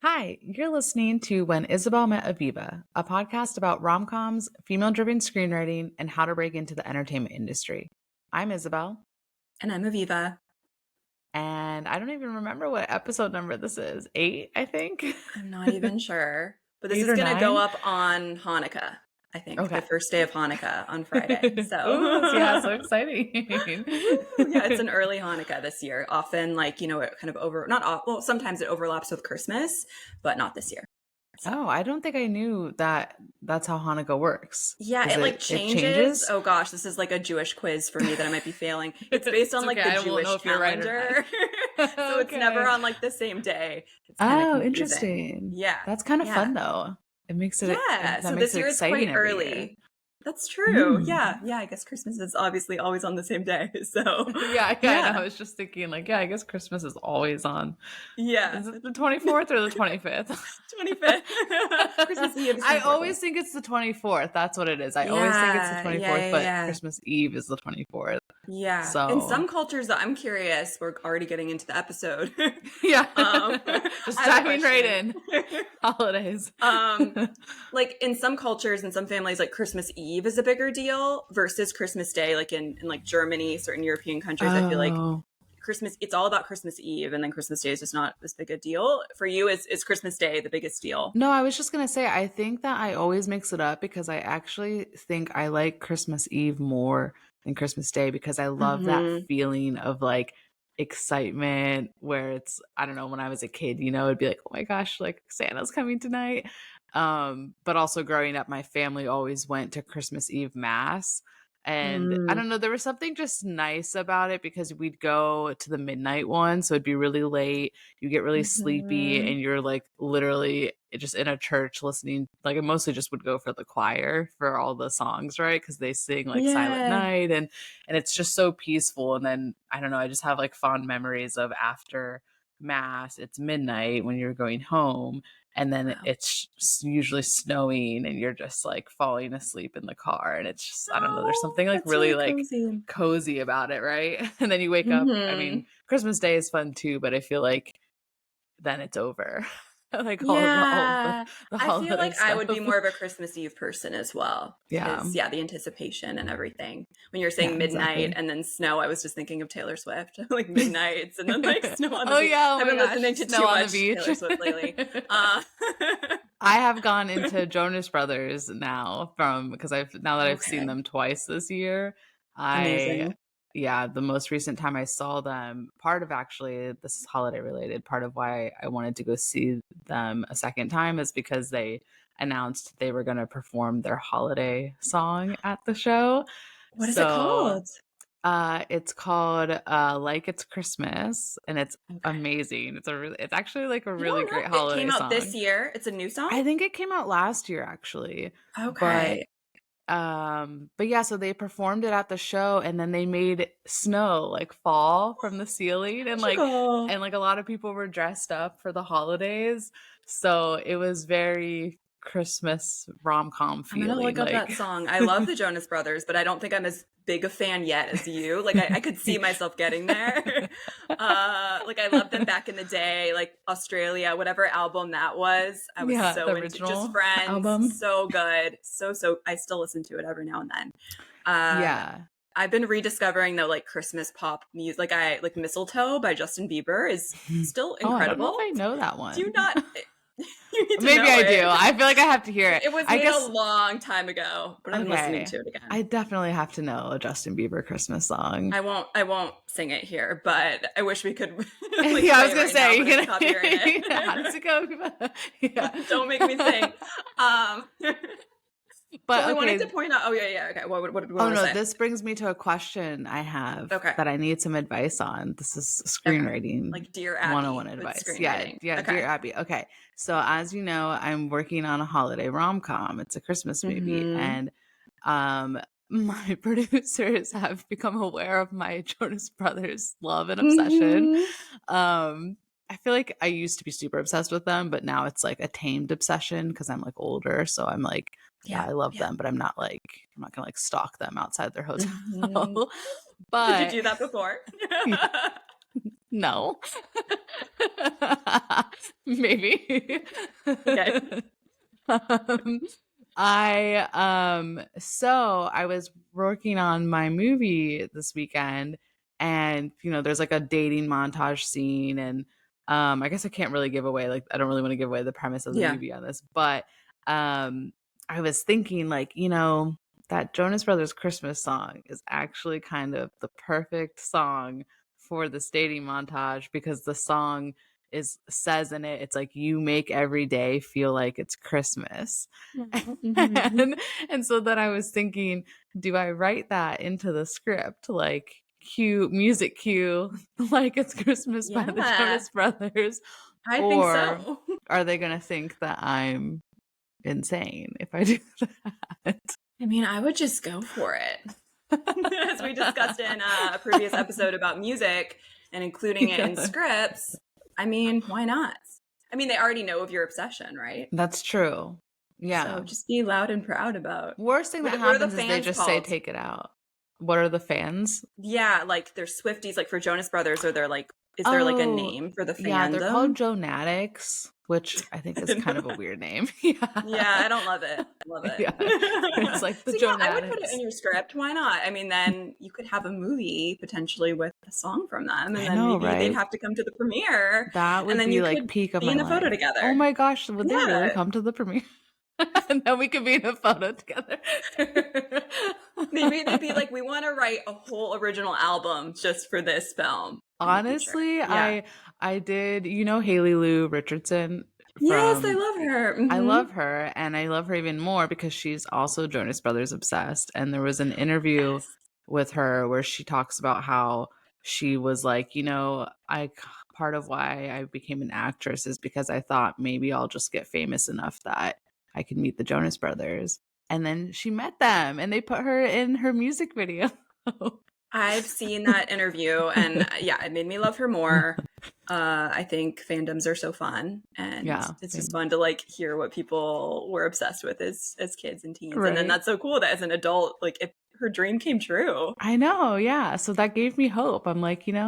Hi, you're listening to When Isabel Met Aviva, a podcast about rom-coms, female-driven screenwriting, and how to break into the entertainment industry. I'm Isabel, And I'm Aviva. and I don't even remember what episode number this is. 8, I think. I'm not even sure. But this 8 is or going to go 9? up on Hanukkah, I think, the Okay. first day of Hanukkah on Friday. Ooh, yeah, so So, exciting. woo, yeah, it's an early Hanukkah this year. Often, it kind of well, sometimes it overlaps with Christmas, but not this year. So, Oh, I don't think I knew that that's how Hanukkah works. yeah, Is it it changes. changes? Oh gosh, this is like a Jewish quiz for me that I might be failing. It's based on It's okay. the I won't know Jewish if you're right or calendar. not. So it's never Okay. on the same day. It's kind of Oh, confusing. interesting. Yeah. That's kind of Yeah. fun though. It makes it Yeah, that so makes this it year it's exciting quite every year. early. That's true. Mm. Yeah, I guess Christmas is obviously always on the same day. So, Yeah, I know. I yeah, was just thinking like, yeah, I guess Christmas is always on. yeah. Is it the 24th or the 25th? 25th. Christmas Eve is I 24th. always think it's the 24th. That's what it is. I always think it's the Yeah, 24th, but yeah. Christmas Eve is the 24th. Yeah. In So, some cultures, though, I'm curious. We're already getting into the episode. yeah. I Just have a diving right question. in. Holidays. Like in some cultures and some families, like Christmas Eve is a bigger deal versus Christmas Day. Like in like Germany, certain European countries, I feel like Oh. Christmas, it's all about Christmas Eve, and then Christmas Day is just not as big a deal. For you, is Christmas Day the biggest deal? No, I was just gonna say, I think that I always mix it up because I actually think I like Christmas Eve more than Christmas Day because I love that Mm-hmm. feeling of like excitement where it's, I don't know, when I was a kid, it'd be like, oh my gosh, like Santa's coming tonight. But also growing up, my family always went to Christmas Eve mass. And I Mm. don't know, there was something just nice about it because we'd go to the midnight one. So it'd be really late, you get really sleepy, Mm-hmm. and you're like literally just in a church listening. Like I mostly just would go for the choir for all the songs, right? Because they sing like Silent Yeah. Night, and it's just so peaceful. And then I don't know, I just have like fond memories of after mass, it's midnight when you're going home, and then Wow. it's usually snowing and you're just like falling asleep in the car, and it's just, I don't know, there's Oh, something like that's really really like cozy. cozy about it, right? And then you wake up, I mean, Mm-hmm. Christmas Day is fun too, but I feel like then it's over. Like Yeah. the I feel holiday like I stuff. would be more of a Christmas Eve person as well. Yeah. Because, yeah, the anticipation and everything. When you're saying Yeah, midnight exactly. and then snow, I was just thinking of Taylor Swift, like midnights and then like snow on the Oh beach. yeah, oh I've my been gosh, listening to snow too on the much beach. Taylor Swift lately. Uh, I have gone into Jonas Brothers now because now that I've seen okay. them twice this year. I Amazing. Yeah, the most recent time I saw them, part of actually this is holiday related, part of why I wanted to go see them a second time is because they announced they were going to perform their holiday song at the show. What is it So called? it's called Like It's Christmas, and it's Okay. amazing. It's actually like a I really don't great know. It holiday came out this song. year. It's a new song? I think it came out last year actually. But Okay. yeah, so they performed it at the show, and then they made snow like fall from the ceiling, Magical. and like a lot of people were dressed up for the holidays. So it was very Christmas rom-com I'm gonna feeling look up that like. song. I love the Jonas Brothers, but I don't think I'm as big a fan yet as you. Like I could see myself getting there. Like I loved them back in the day, like Australia, whatever album that was. I was Yeah, the so into Just original Friends. album. So good. So I still listen to it every now and then. Uh Yeah. I've been rediscovering though like Christmas pop music. Like I like Mistletoe by Justin Bieber is still Oh, I don't know if incredible. I know that Do you one. not you need to Maybe know I do. it. I feel like I have to hear it. It was I made a guess long time ago, but I'm listening okay. to it again. I definitely have to know a Justin Bieber Christmas song. I won't sing it here, but I wish we could like Yeah, I play was it gonna right now, say but you it's can. copyrighted. How does it go? Yeah. Don't make me sing. So But I wanted to okay. point out. Oh yeah. Okay. What Oh was no, it? this brings me to a question I have Okay. that I need some advice on. This is Okay. screenwriting Like Dear 101 Abby with advice. Yeah, screenwriting. yeah, dear Okay. Abby. Okay. So as you know, I'm working on a holiday rom-com. It's a Christmas movie, Mm-hmm. and um my producers have become aware of my Jonas Brothers love and obsession. Mm-hmm. I feel like I used to be super obsessed with them, but now it's like a tamed obsession because I'm like older. So I'm like, yeah, Yeah. I love Yeah. them, but I'm not gonna like stalk them outside their hotel. Mm-hmm. Did you But do that before? yeah, No. Maybe. Okay. um, so I was working on my movie this weekend, and there's like a dating montage scene, and I guess I can't really give away, like, I don't really want to give away the premise of the Yeah. movie on this, but I was thinking, like, that Jonas Brothers Christmas song is actually kind of the perfect song for the dating montage, because the song says in it, it's like, you make every day feel like it's Christmas. Mm-hmm. And so then I was thinking, do I write that into the script, like music cue, like it's Christmas by the Yeah, Jonas Brothers, I think or so. are they gonna think that I'm insane if I do that? I mean, I would just go for it. As we discussed in a previous episode about music and including it in Yeah. scripts, I mean, why not? I mean, they already know of your obsession, right? That's true. So Yeah. just be loud and proud about Worst thing that what are the happens is they fans just say, called? take it out. What are the fans? Yeah, like they're Swifties, like for Jonas Brothers, or they're like, is there like a Oh, name for the yeah, they're called fandom? Jonatics, which I think I is didn't know kind of a that. weird name. Yeah, Yeah. I don't love it. Love it. Yeah. It's like the So yeah, I would put it Jonatics. in your script. Why not? I mean, then you could have a movie potentially with a song from them, and I then know, maybe they'd right? have to come to the premiere, That and would then be you like could peak of be my in a photo life. Oh together. my gosh, would they really Yeah. come to the premiere? And then we could be in a photo together. Maybe they'd be like, we want to write a whole original album just for this film in the future. Honestly, Yeah. I did, Haley Lou Richardson Yes, I from love her. I Hmm. love her, and I love her even more because she's also Jonas Brothers obsessed. And there was an interview Yes. with her where she talks about how she was like, part of why I became an actress is because I thought maybe I'll just get famous enough that I could meet the Jonas Brothers. And then she met them, and they put her in her music video. I've seen that interview, and yeah, it made me love her more. I think fandoms are so fun, and Yeah, it's just same. fun to like hear what people were obsessed with as kids and teens. And then Right. that's so cool that as an adult, like if her dream came true. I know, yeah. So that gave me hope. I'm like, yeah,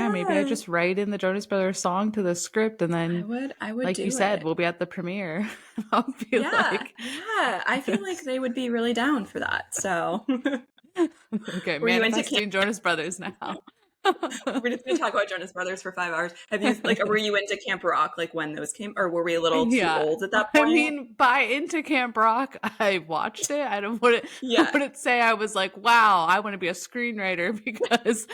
maybe I Yeah, just write in the Jonas Brothers song to the script, and then, I would like you do said, it. we'll be at the premiere. I'll be Yeah, like, yeah. I feel like they would be really down for that. So okay, were you into manifesting Jonas Brothers now. we're just gonna talk about Jonas Brothers for 5 hours. Have you like were you into Camp Rock like when those came, or were we a little too Yeah. old at that I point? mean, by Into Camp Rock, I watched it. I Yeah. wouldn't say I was like, wow, I want to be a screenwriter, because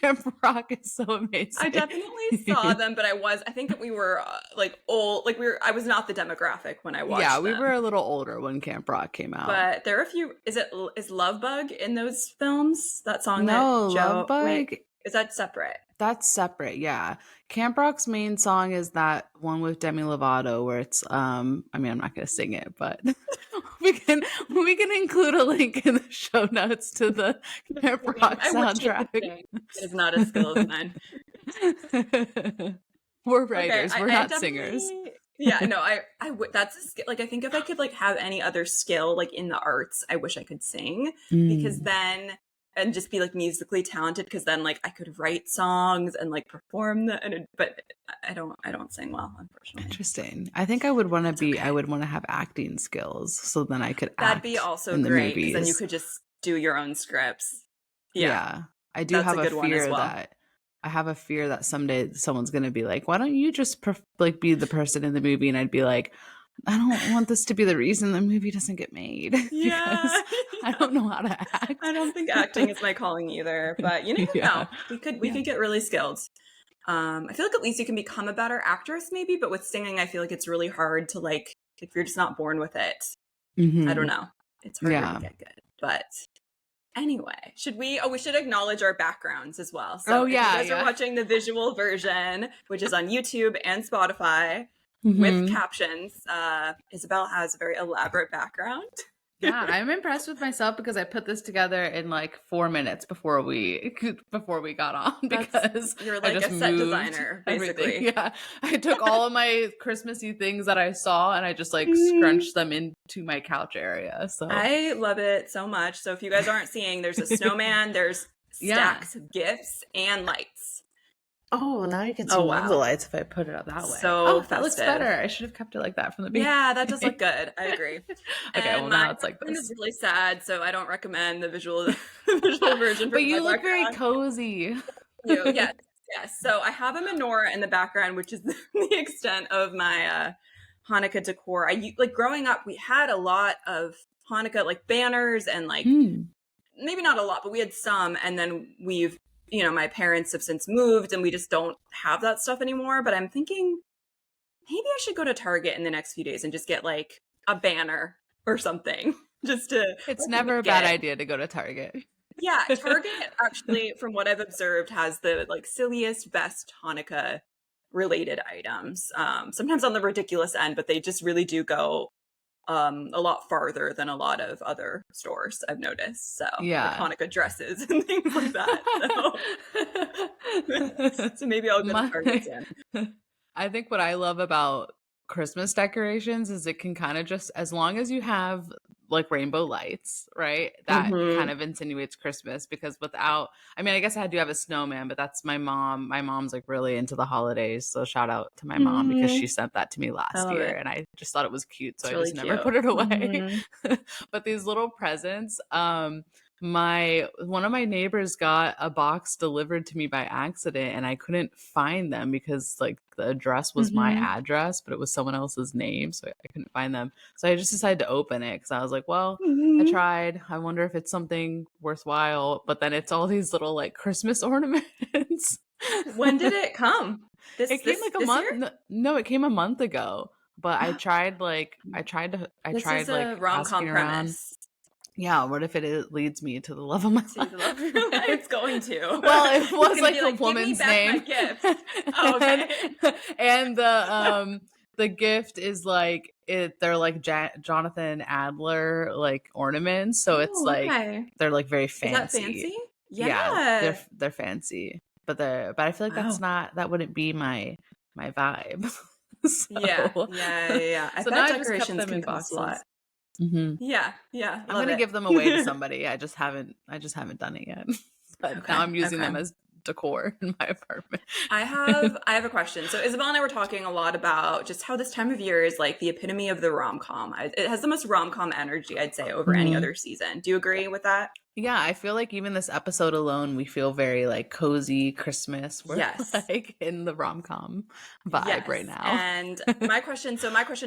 Camp Rock is so amazing. I definitely saw them, but I think that we were like old, like I was not the demographic when I watched Yeah, them. we were a little older when Camp Rock came out. But there are a few, is Love Bug in those films? That song No, that Love Bug, wait, is that separate? that's separate. Yeah. Camp Rock's main song is that one with Demi Lovato where it's I mean, I'm not going to sing it, but we can include a link in the show notes to the Camp Rock I wish I could soundtrack. sing. It is not a skill of mine. We're Okay, writers, we're I not singers. definitely, yeah, no, I would, that's a skill. Like, I think if I could like have any other skill, like in the arts, I wish I could sing, because Mm. then, and just be like musically talented, because then like I could write songs and like perform but I don't sing well, unfortunately. Interesting. I think I would want to It's I okay. would want to have acting skills so then I could That'd be act also in the great, because then you movies. could just do your own scripts. Yeah, Yeah. I do that's have a a good one as fear well. that I have a fear that someday someone's going to be like, "Why don't you just like be the person in the movie?" And I'd be like, "I don't want this to be the reason the movie doesn't get made Yeah. because I don't know how to act." I don't think acting is my calling either, but you never Yeah. know. We Yeah. could get really skilled. I feel like at least you can become a better actress maybe, but with singing I feel like it's really hard to like if you're just not born with it. I don't Mhm. know. It's harder Yeah. to get good. But anyway, we should acknowledge our backgrounds as well. So Oh if you yeah, guys are yeah. watching the visual version, which is on YouTube and Spotify with Mhm. captions, Isabel has a very elaborate background. Yeah, I'm impressed with myself because I put this together in like 4 minutes before we got on, because You're I like just a set moved designer, everything. basically. Yeah, I took all of my Christmassy things that I saw and I just like Mm. scrunched them into my couch area. So I love it so much. So if you guys aren't seeing, there's a snowman, there's yeah, stacks of gifts and lights. Oh, now you can see Oh, more of the wow. lights if I put it up that way. So Oh, that looks festive. better. I should have kept it like that from the beginning. Yeah, that does look good. I agree. Okay, well And now my it's like background is this. really sad, so I don't recommend the visual version for But my you look very background. cozy. Yes, yes. So I have a menorah in the background, which is the extent of my Hanukkah decor. Like growing up, we had a lot of Hanukkah like banners and like maybe not a lot, but we had some. And then my parents have since moved, and we just don't have that stuff anymore. But I'm thinking maybe I should go to Target in the next few days and just get like a banner or something, just to It's like, never a make bad it. idea to go to Target. Yeah, Target actually, from what I've observed, has the like silliest, best Hanukkah related items. Sometimes on the ridiculous end, but they just really do go a lot farther than a lot of other stores, I've noticed. So like Yeah. Hanukkah dresses and things like that. So maybe I'll go to Target soon. I think what I love about Christmas decorations is it can kind of just, as long as you have like rainbow lights, right? That kind Hmm. of insinuates Christmas, because without, I mean, I guess I do have a snowman, but that's my mom. My mom's like really into the holidays. So shout out to my mom because she sent that to me I last love year it. and I just thought it was cute. So It's I really just never cute. put it away. Hmm. But these little presents, one of my neighbors got a box delivered to me by accident and I couldn't find them because like the address was my Hmm. address, but it was someone else's name, so I couldn't find them. So I just decided to open it because I was like, well, I Hmm. tried. I wonder if it's something worthwhile. But then it's all these little like Christmas ornaments. When did it come? This It came this like a this year? month. No, it came a month ago. But I This tried is a like asking rom-com around. premise. Yeah, what if it leads me to the love of my To the love of your life. life? It's going to. Well, it It's was gonna like be a like, give me woman's back my name. gift. Oh, and, okay. and the gift is like they're like Jonathan Adler like ornaments, so it's Oh, like okay. they're like very Is that fancy. fancy? Yeah, Yeah. they're fancy. But I feel like Wow. that wouldn't be my vibe. Yeah, so yeah, yeah, yeah. I so now bet I just kept decorations them can in cost a lot. boxes. Hmm. Yeah, yeah, I'm love gonna it. give them away to somebody. I just haven't done it yet. But now Okay, I'm using okay. them as decor in my apartment. I have a question. So Isabel and I were talking a lot about just how this time of year is like the epitome of the rom-com. It has the most rom-com energy, I'd say, over any Mhm. other season. Do you agree with that? Yeah, I feel like even this episode alone, we feel very like cozy Christmas. We're Yes. like in the rom-com vibe right Yes. now. And my question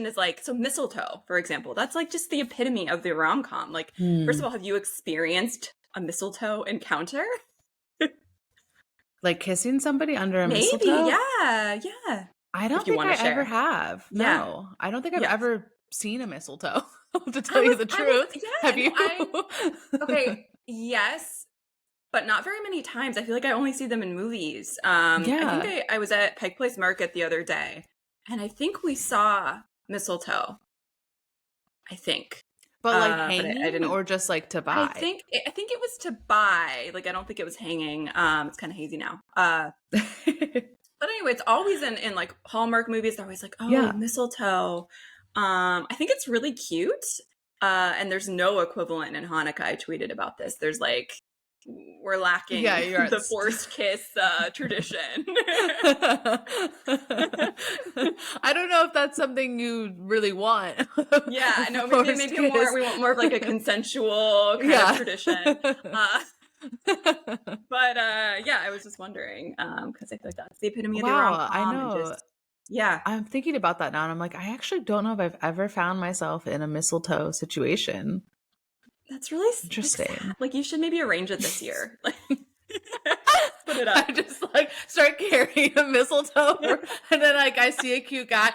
is like, so mistletoe, for example, that's like just the epitome of the rom-com. Like, first of Hmm. all, have you experienced a mistletoe encounter? Like kissing somebody under a Maybe. mistletoe? Yeah. Yeah. I If don't you think want I to ever share. have. Yeah. No, I don't think I've Yes. ever seen a mistletoe. To I tell you was, the I was, truth, yeah, have no, you? okay, yes, but not very many times. I feel like I only see them in movies. I think Yeah, I was at Pike Place Market the other day, and I think we saw mistletoe. I think, but like but I hanging didn't. or just like to I buy. think I think it was to buy. Like I don't think it was hanging. It's kind of hazy now. But anyway, it's always in like Hallmark movies. They're always like, oh, Yeah. mistletoe. I think it's really cute. And there's no equivalent in Hanukkah. I tweeted about this. There's like we're Yeah, lacking you're at the forced kiss tradition. I don't know if that's something you really want. Yeah, A no, forced maybe kiss. we want more of like a consensual kind of Yeah. tradition. But yeah, I was just wondering because I feel like that's the epitome of the rom Wow, I com and know. just yeah. I'm thinking about that now and I'm like, I actually don't know if I've ever found myself in a mistletoe situation. That's really like sad. Interesting. Like you should maybe arrange it this year. Like put it I up. just like start carrying a mistletoe and then like I see a cute guy.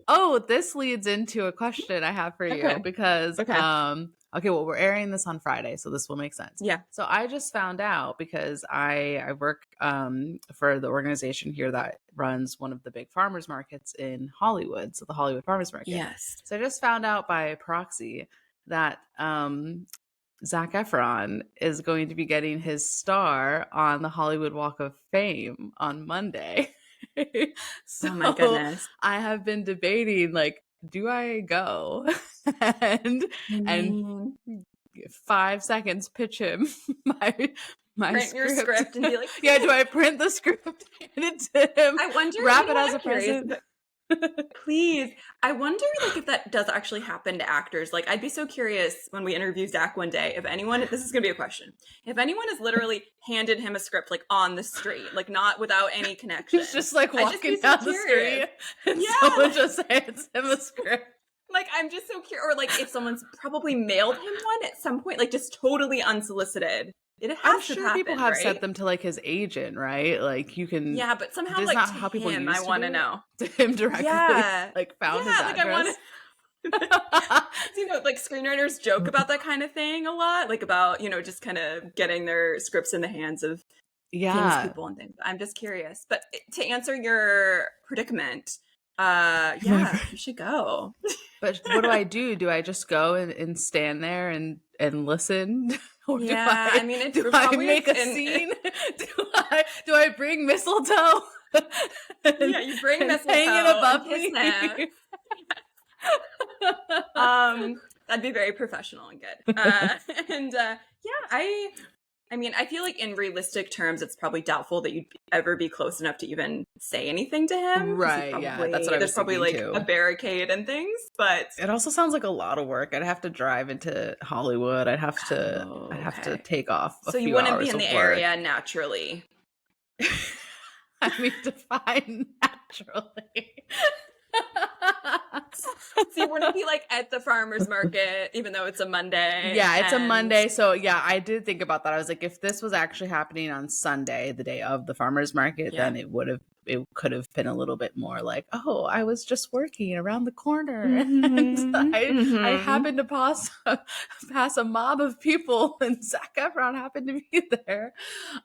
Oh, this leads into a question I have for you Okay. because Okay. okay, well we're airing this on Friday, so this will make sense. Yeah. So I just found out because I work for the organization here that runs one of the big farmers markets in Hollywood, so the Hollywood Farmers Market. Yes. So I just found out by proxy that Zac Efron is going to be getting his star on the Hollywood Walk of Fame on Monday. So Oh my goodness. I have been debating like, do I go? and I and mean, 5 seconds, pitch him my Print your script and be like, yeah, do I print the script, hand it to him, I wonder, wrap you know it what as I'm a curious present? Please. I wonder like if that does actually happen to actors. Like I'd be so curious when we interview Zach one day, if anyone, this is gonna be a question. If anyone has literally handed him a script like on the street, like not without any connection. He's just like I'd walking be so down the curious. street and Yeah, someone like, just hands him a script. like I'm just so curious. Or like if someone's probably mailed him one at some point, like just totally unsolicited. It has I'm to sure happen, people have right? sent them to like his agent, right? Like you can. Yeah, but somehow That's like not to how people him, used I to want do to it? know. To him directly, Yeah. like found his Like I want address. you know, like screenwriters joke about that kind of thing a lot, like about, you know, just kind of getting their scripts in the hands of famous Yeah. people and things. I'm just curious. But to answer your predicament, yeah, you should go. But what do I do? Do I just go and stand there and listen? Or Yeah, I mean, it's do I probably make a scene? Do I bring mistletoe? Yeah, you bring mistletoe hang it above and kiss me. That'd be very professional and good. And yeah, I mean, I feel like in realistic terms, it's probably doubtful that you'd ever be close enough to even say anything to him. 'cause Right, probably, yeah, that's what I was there's probably like thinking, too. a barricade and things, but It also sounds like a lot of work. I'd have to drive into Hollywood. I'd have to okay. take off a So you few wouldn't hours be in of the work. area naturally. I mean, define naturally. So you wouldn't be like at the farmer's market, even though it's a Monday. Yeah, it's a Monday. So yeah, I did think about that. I was like, if this was actually happening on Sunday, the day of the farmer's market, Yeah. then it could have been a little bit more like, oh, I was just working around the corner. Mhm, And I mhm. happened to pass a mob of people and Zac Efron happened to be there.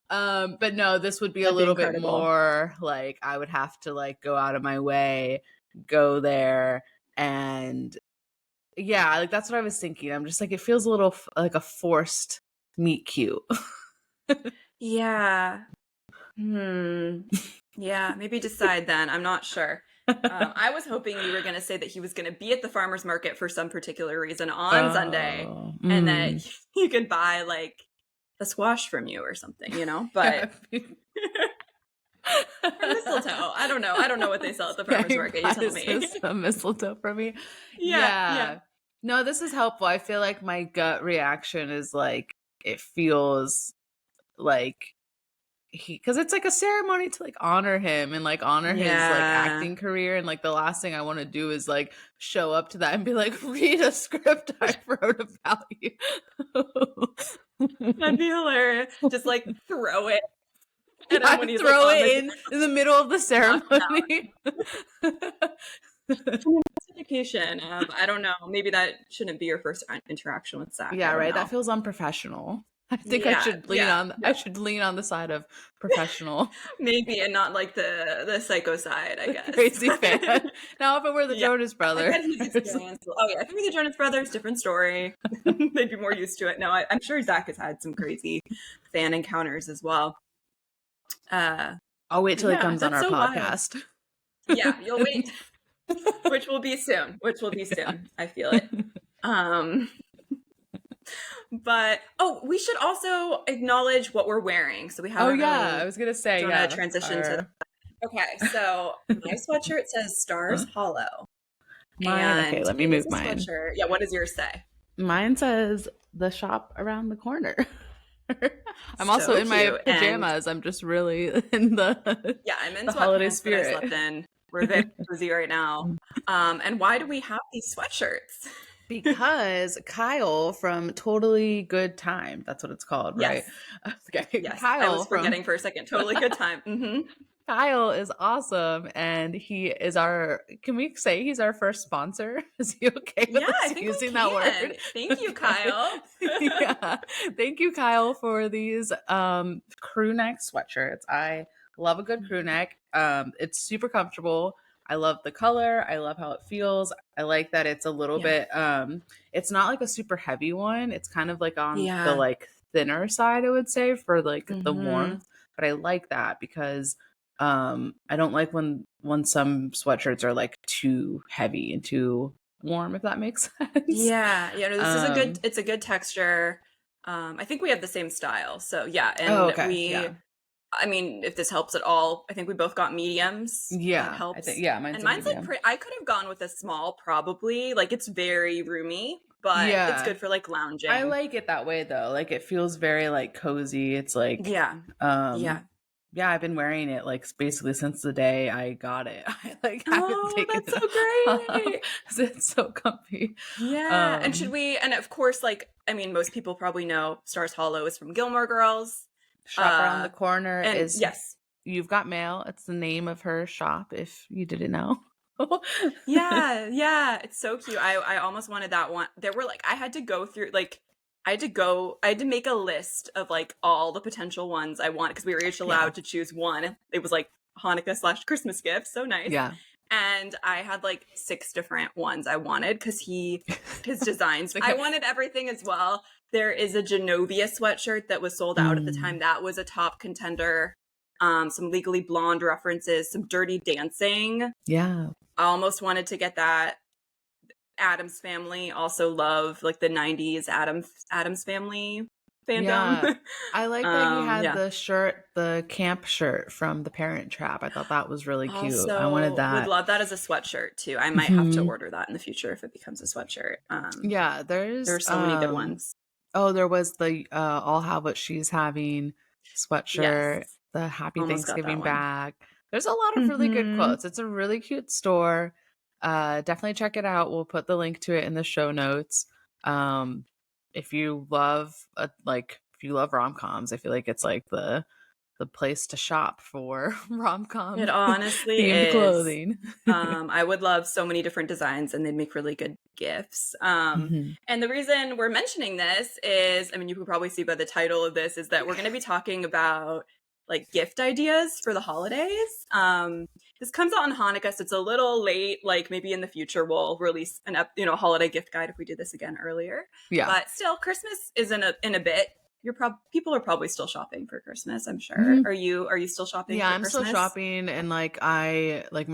But no, this would be a That'd be little bit incredible. more like I would have to like go out of my way, go there, and yeah, like that's what I was thinking. I'm just like, it feels a little like a forced meet cute. Yeah. Yeah, maybe decide then. I'm not sure. I was hoping you were going to say that he was going to be at the farmer's market for some particular reason on Sunday, and that you could buy like a squash from you or something, you know? But or mistletoe. I don't know. I don't know what they sell at the farmer's market. You tell me. Some mistletoe for me. Yeah. No, this is helpful. I feel like my gut reaction is like it feels like because it's like a ceremony to like honor him and like honor his like acting career, and like the last thing I want to do is like show up to that and be like, read a script I wrote about you. That'd be hilarious. Just like throw it. And I when he's throw like, it in the middle of the ceremony. Education. I don't know. Maybe that shouldn't be your first interaction with Zach. Yeah, right. Know. That feels unprofessional. I think I should lean on. I should lean on the side of professional. Maybe, and not like the psycho side. I guess crazy fan. Now, if it were the Jonas Brothers, oh yeah, if it were the Jonas Brothers, different story. They'd be more used to it. No, I'm sure Zach has had some crazy fan encounters as well. I'll wait till he comes on our podcast. Wild. Yeah, you'll wait. Which will be soon. I feel it. But we should also acknowledge what we're wearing. So we have. I was gonna say transition to. Okay, so my sweatshirt says Stars Hollow. Okay, let me move mine. Sweatshirt. Yeah, what does yours say? Mine says the shop around the corner. I'm also in my pajamas. I'm just really in the I'm in the holiday spirit. I slept in. We're very cozy right now. And why do we have these sweatshirts? Because Kyle from Totally Good Time, that's what it's called, right? Yes. Yes. Kyle, I was forgetting for a second. Totally Good Time. Mm-hmm. Kyle is awesome, and he is can we say he's our first sponsor? Is he okay with us using that word? Thank you, Kyle. Thank you, Kyle, for these crew neck sweatshirts. I love a good crew neck. It's super comfortable. I love the color. I love how it feels. I like that it's a little bit it's not like a super heavy one. It's kind of like on the like thinner side, I would say, for like the warmth. But I like that because I don't like when some sweatshirts are like too heavy and too warm, if that makes sense. Yeah, no, this is Um, it's a good texture. I think we have the same style. So yeah, oh, and okay. Yeah. I mean, if this helps at all, I think we both got mediums. That Yeah. I think, helps. yeah, mine's And a mine's like medium. I could have gone with a small probably. Like it's very roomy, but it's Yeah. good for like I lounging. like it that way though. Like it feels very like cozy. It's like, Yeah. um, Yeah. yeah, I've been wearing it like basically since the day I got it. I like haven't Oh, taken that's it so off great. 'cause it's so comfy. Yeah. And should Um, we, and of course, like, I mean, most people probably know Stars Hollow is from Gilmore Girls. Shop Around the Uh, Corner and is yes. You've Got Mail. It's the name of her shop if you didn't know. Yeah, yeah, it's so cute. I almost wanted that one. There were like I had to go through like I had to make a list of like all the potential ones I want because we were each Yeah. allowed to choose one. It was like Hanukkah/Christmas gift, so nice. Yeah. And I had like 6 different ones I wanted because his designs. I wanted everything as well. There is a Genovia sweatshirt that was sold out at the time. That was a top contender. Some Legally Blonde references, some Dirty Dancing. Yeah. I almost wanted to get that. Adam's Family also love like the 90s Adam's Family fandom. Yeah. I like that he had Yeah. the shirt, the camp shirt from The Parent Trap. I thought that was really cute. I wanted Also would that. love that as a sweatshirt too. I might have to Mhm. order that in the future if it becomes a sweatshirt. Yeah, There are so many good ones. oh, there was the I'll Have What She's Having sweatshirt, Yes. the Happy Almost got that Thanksgiving one. bag. There's a lot of really good Mhm. quotes. It's a really cute store. Definitely check it out. We'll put the link to it in the show notes. Um, if you love if you love rom-coms, I feel like it's like the place to shop for rom-com It honestly themed is. clothing. I would love so many different designs and they make really good gifts. Mhm. And the reason we're mentioning this is, I mean, you can probably see by the title of this, is that we're going to be talking about like gift ideas for the holidays. This comes out on Hanukkah, so it's a little late. Like maybe in the future we'll release holiday gift guide if we did this again earlier. Yeah. But still, Christmas is in a bit. People are probably still shopping for Christmas, I'm sure. Mhm. Are you still shopping Yeah, for I'm still Christmas? shopping, and my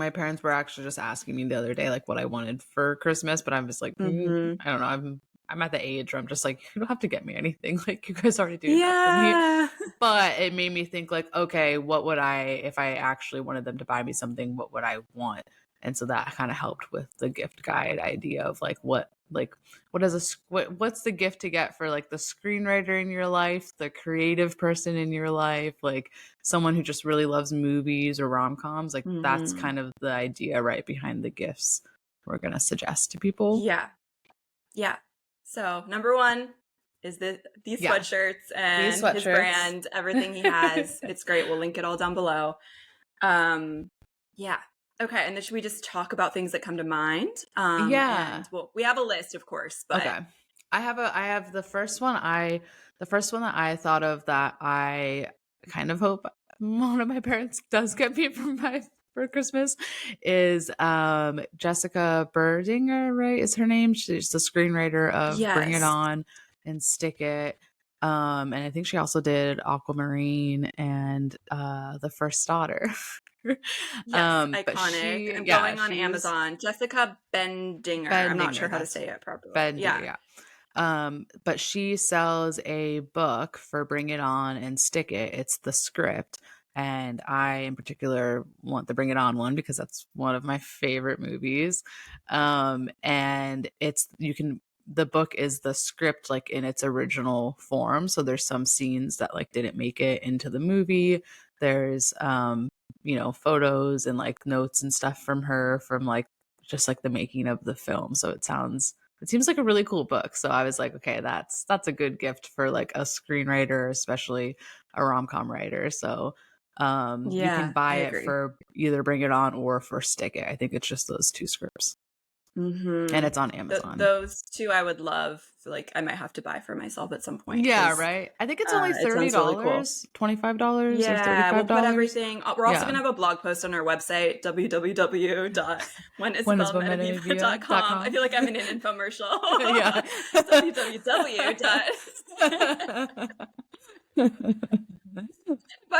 parents were actually just asking me the other day like what I wanted for Christmas, but I'm just like, Mm-hmm. I don't know. I'm at the age where I'm just like, you don't have to get me anything. Like you guys already do enough for me. Yeah. But it made me think like, okay, what would if I actually wanted them to buy me something, what would I want? And so that kind of helped with the gift guide idea of what's the gift to get for like the screenwriter in your life, the creative person in your life, like someone who just really loves movies or rom-coms. Like that's Mm-hmm. kind of the idea right behind the gifts we're gonna suggest to people. Yeah. Yeah. So number one is these Yeah, sweatshirts these and his sweatshirts. brand, everything he has. It's great. We'll link it all down below. Yeah. Okay. And then should we just talk about things that come to mind? Yeah. And well, we have a list, of course, but Okay. I have the first one that I thought of that I kind of hope one of my parents does get me for Christmas is Jessica Berdinger, right? Is her name? She's the screenwriter of Bring It yes. On and Stick It. And I think she also did Aquamarine and The First Daughter. Yes. But Iconic. I'm going on she's Amazon. Jessica Bendinger. I'm not sure Bendinger. how to That's say it properly. Bendinger, Yeah. yeah. But she sells a book for Bring It On and Stick It. It's the script. And I, in particular, want the Bring It On one because that's one of my favorite movies. And the book is the script like in its original form. So there's some scenes that like didn't make it into the movie. There's, photos and like notes and stuff from her from like just like the making of the film. So it seems like a really cool book. So I was like, okay, that's a good gift for like a screenwriter, especially a rom-com writer. So you can Yeah. buy I it agree. for either Bring It On or for Stick It. I think it's just those two scripts. Mm-hmm. And it's on Amazon. Those two I would love. Like I might have to buy for myself at some point. Yeah, right. I think it's only It sounds $30, really cool. $25 or Yeah, we'll put $35. everything. We're also going to have a blog post on our website, www.whenisabelmetaviva.com. I feel like I'm in an infomercial. Yeah. www.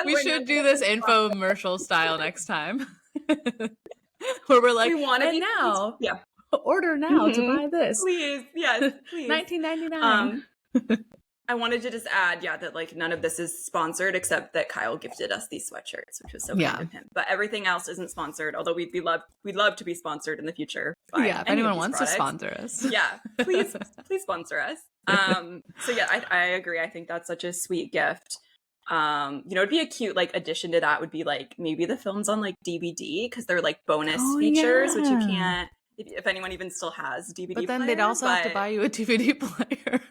We should do this infomercial style next time. Where we're like, we want to and be now yeah. Order now to buy this. Please, yes, please. $19.99. I wanted to just add, that like none of this is sponsored except that Kyle gifted us these sweatshirts, which was so kind of him. But everything else isn't sponsored, although we'd love to be sponsored in the future. By if anyone wants to sponsor us. Please sponsor us. So I agree. I think that's such a sweet gift. It'd be a cute like addition to that would be like maybe the films on like DVD because they're like bonus features, which you can't if anyone even still has DVD. But then they'd also have to buy you a DVD player.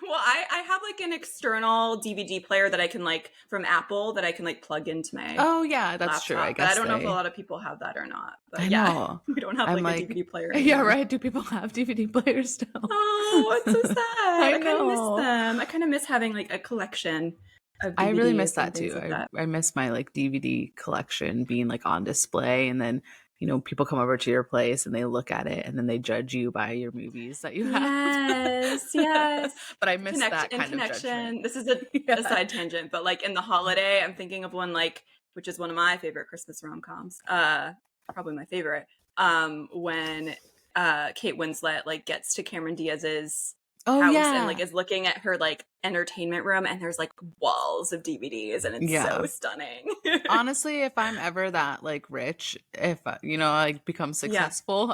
Well, I have like an external DVD player that I can like from Apple that I can like plug into my that's laptop. true. I guess but I don't know if a lot of people have that or not. But I know. we don't have like a DVD player anymore. Yeah, right. Do people have DVD players still? Oh, what's so sad. I kind of miss them. I kind of miss having like a collection of DVDs. I really miss that too. Like I miss my like DVD collection being like on display, and then people come over to your place and they look at it and then they judge you by your movies that you have. Yes. But I miss that kind of judgment. This is a side tangent, but like in the holiday, I'm thinking of one like, which is one of my favorite Christmas rom-coms, probably my favorite, when Kate Winslet like gets to Cameron Diaz's house and like is looking at her like entertainment room and there's like walls of DVDs and it's so stunning. Honestly, if I'm ever that like rich, if I become successful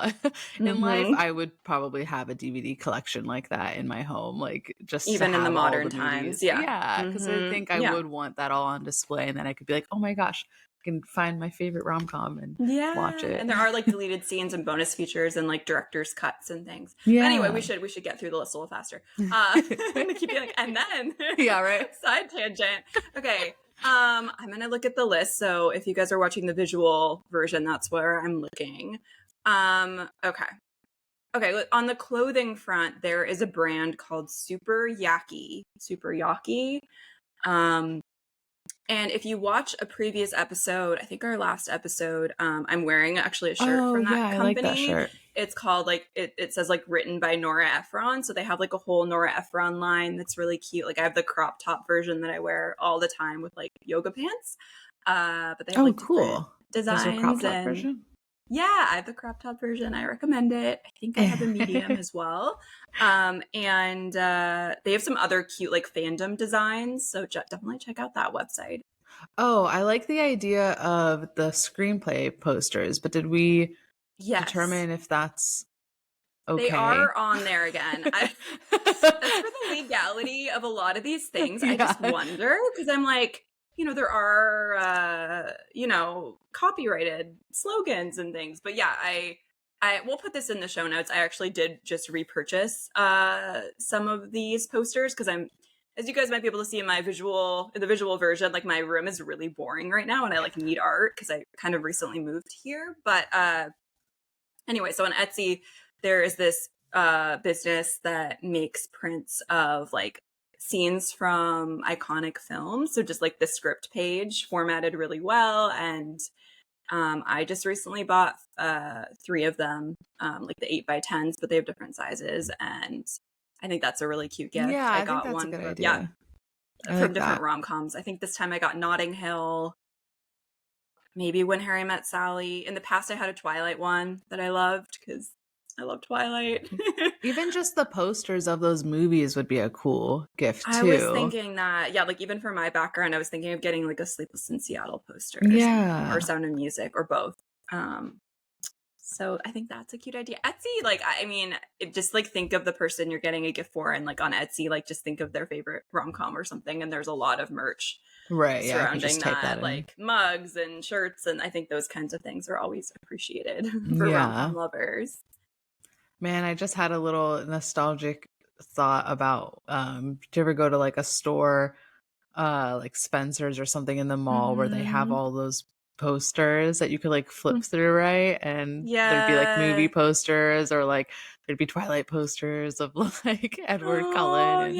in life, I would probably have a DVD collection like that in my home, like just even in the modern times. Because I think I would want that all on display, and then I could be like, oh my gosh, can find my favorite rom-com and watch it. And there are like deleted scenes and bonus features and like director's cuts and things. But anyway, we should get through the list a little faster. I'm gonna keep going. And then side tangent. Okay. I'm gonna look at the list. So if you guys are watching the visual version, that's where I'm looking. Okay. On the clothing front, there is a brand called Super Yaki. And if you watch a previous episode, I think our last episode, I'm wearing actually a shirt from that company. I like that shirt. It's called like, it says like written by Nora Ephron. So they have like a whole Nora Ephron line that's really cute. Like I have the crop top version that I wear all the time with like yoga pants. But they have like cool designs. There's a crop top version? Yeah, I have the crop top version. I recommend it. I think I have a medium as well. And they have some other cute like fandom designs. So definitely check out that website. Oh, I like the idea of the screenplay posters, but did we determine if that's okay? They are on there again. As for the legality of a lot of these things, I just wonder because I'm like, there are, copyrighted slogans and things. But I will put this in the show notes. I actually did just repurchase some of these posters because as you guys might be able to see in the visual version, like my room is really boring right now and I like need art because I kind of recently moved here. But anyway, so on Etsy, there is this business that makes prints of like scenes from iconic films. So just like the script page formatted really well. And I just recently bought 3 of them, like the 8x10s, but they have different sizes. And I think that's a really cute gift. Yeah, I got think that's one. A good idea. From different rom-coms. I think this time I got Notting Hill, maybe When Harry Met Sally. In the past, I had a Twilight one that I loved because I love Twilight. Even just the posters of those movies would be a cool gift too. I was thinking that, like even for my background, I was thinking of getting like a Sleepless in Seattle poster, or Sound of Music, or both. So I think that's a cute idea. Etsy, like just like think of the person you're getting a gift for, and like on Etsy, like just think of their favorite rom-com or something, and there's a lot of merch surrounding that like mugs and shirts, and I think those kinds of things are always appreciated for rom-com lovers. Man, I just had a little nostalgic thought about do you ever go to like a store like Spencer's or something in the mall where they have all those posters that you could like flip through, right? And there'd be like movie posters, or like there'd be Twilight posters of like Edward Cullen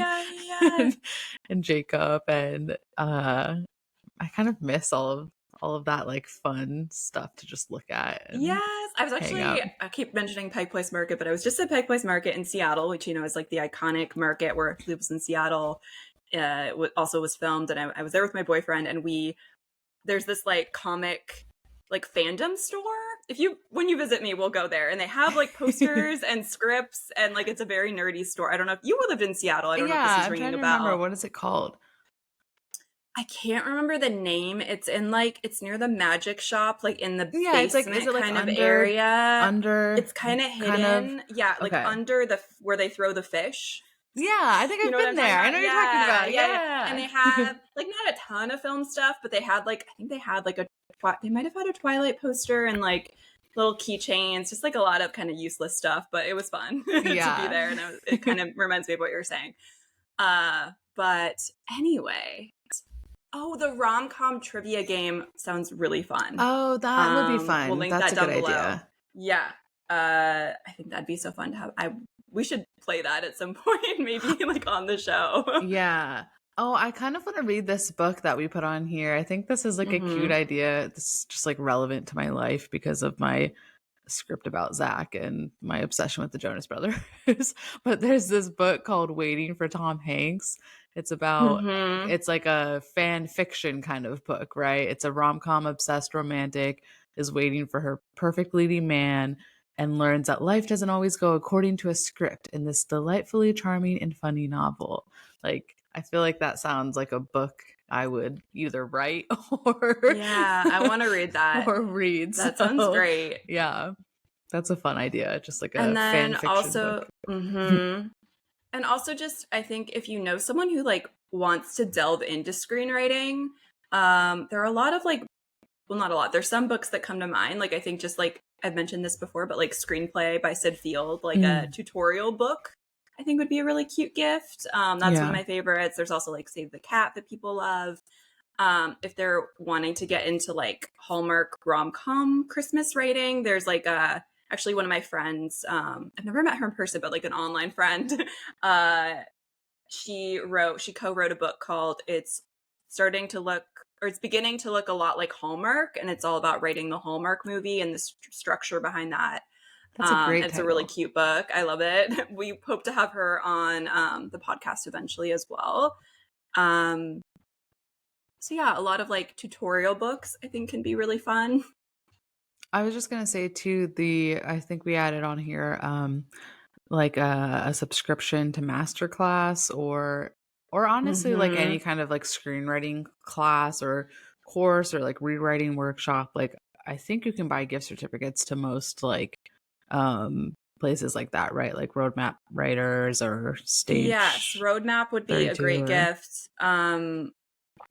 and Jacob, and I kind of miss all of that like fun stuff to just look at. I was actually, I keep mentioning Pike Place Market, but I was just at Pike Place Market in Seattle, which is like the iconic market where Sleepless in Seattle also was filmed, and I was there with my boyfriend, and there's this like comic like fandom store. When you visit me, we'll go there, and they have like posters and scripts, and like it's a very nerdy store. I don't know if you lived in Seattle. I don't know if this is I'm ringing trying a to bell. remember. What is it called? I can't remember the name. It's in like it's near the magic shop, like in the It's like, basement is it like kind of under area. It's kind of hidden. Yeah, like okay. under where they throw the fish. Yeah, I think I've been there. I know what you're talking about. Yeah. And they had like not a ton of film stuff, but they had like, I think they had like they might have had a Twilight poster and like little keychains, just like a lot of kind of useless stuff, but it was fun to be there. And it kind of reminds me of what you're saying. But anyway, the romcom trivia game sounds really fun. Oh, that would be fun. We'll link That's that down a good below. idea. Yeah. I think that'd be so fun to have. We should play that at some point, maybe like on the show. Yeah. Oh, I kind of want to read this book that we put on here. I think this is like a cute idea. This is just like relevant to my life because of my script about Zac and my obsession with the Jonas Brothers. But there's this book called Waiting for Tom Hanks. It's about it's like a fan fiction kind of book, right? It's a rom-com obsessed romantic is waiting for her perfect leading man and learns that life doesn't always go according to a script in this delightfully charming and funny novel. Like, I feel like that sounds like a book I would either write or I want to read that or read. That sounds great. Yeah, that's a fun idea. Just like a and then fan fiction also, book. And also just, I think if you know someone who like wants to delve into screenwriting, there are a lot of like, well, not a lot. There's some books that come to mind. Like, I think just like I've mentioned this before, but like Screenplay by Sid Field, like a tutorial book, I think would be a really cute gift. That's one of my favorites. There's also like Save the Cat that people love. If they're wanting to get into like Hallmark rom-com Christmas writing, there's like actually one of my friends, I've never met her in person, but like an online friend, she co-wrote a book called It's Beginning to Look a Lot Like Hallmark, and it's all about writing the Hallmark movie and the structure behind that. That's a great It's a really cute book. I love it. We hope to have her on the podcast eventually as well. So yeah, a lot of like tutorial books I think can be really fun. I was just gonna say too, I think we added on here like a subscription to masterclass or honestly like any kind of like screenwriting class or course or like rewriting workshop. Like, I think you can buy gift certificates to most like places like that, right? Like Roadmap Writers or Stage. Yes, Roadmap would be a great gift.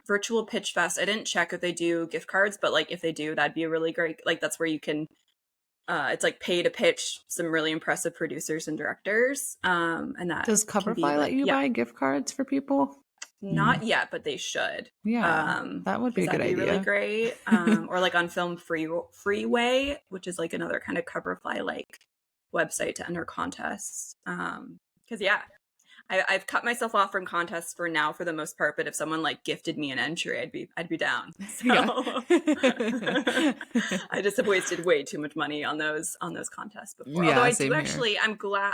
Virtual Pitch Fest, I didn't check if they do gift cards, but like if they do, that'd be a really great, like that's where you can it's like pay to pitch some really impressive producers and directors. And that does Coverfly let you buy gift cards for people? Not yet, but they should. Yeah, that would be a good idea. Really great. Or like on Film Freeway, which is like another kind of Coverfly like website to enter contests. Because I've cut myself off from contests for now for the most part, but if someone like gifted me an entry, I'd be down. So I just have wasted way too much money on those contests before. Although I do actually, I'm glad.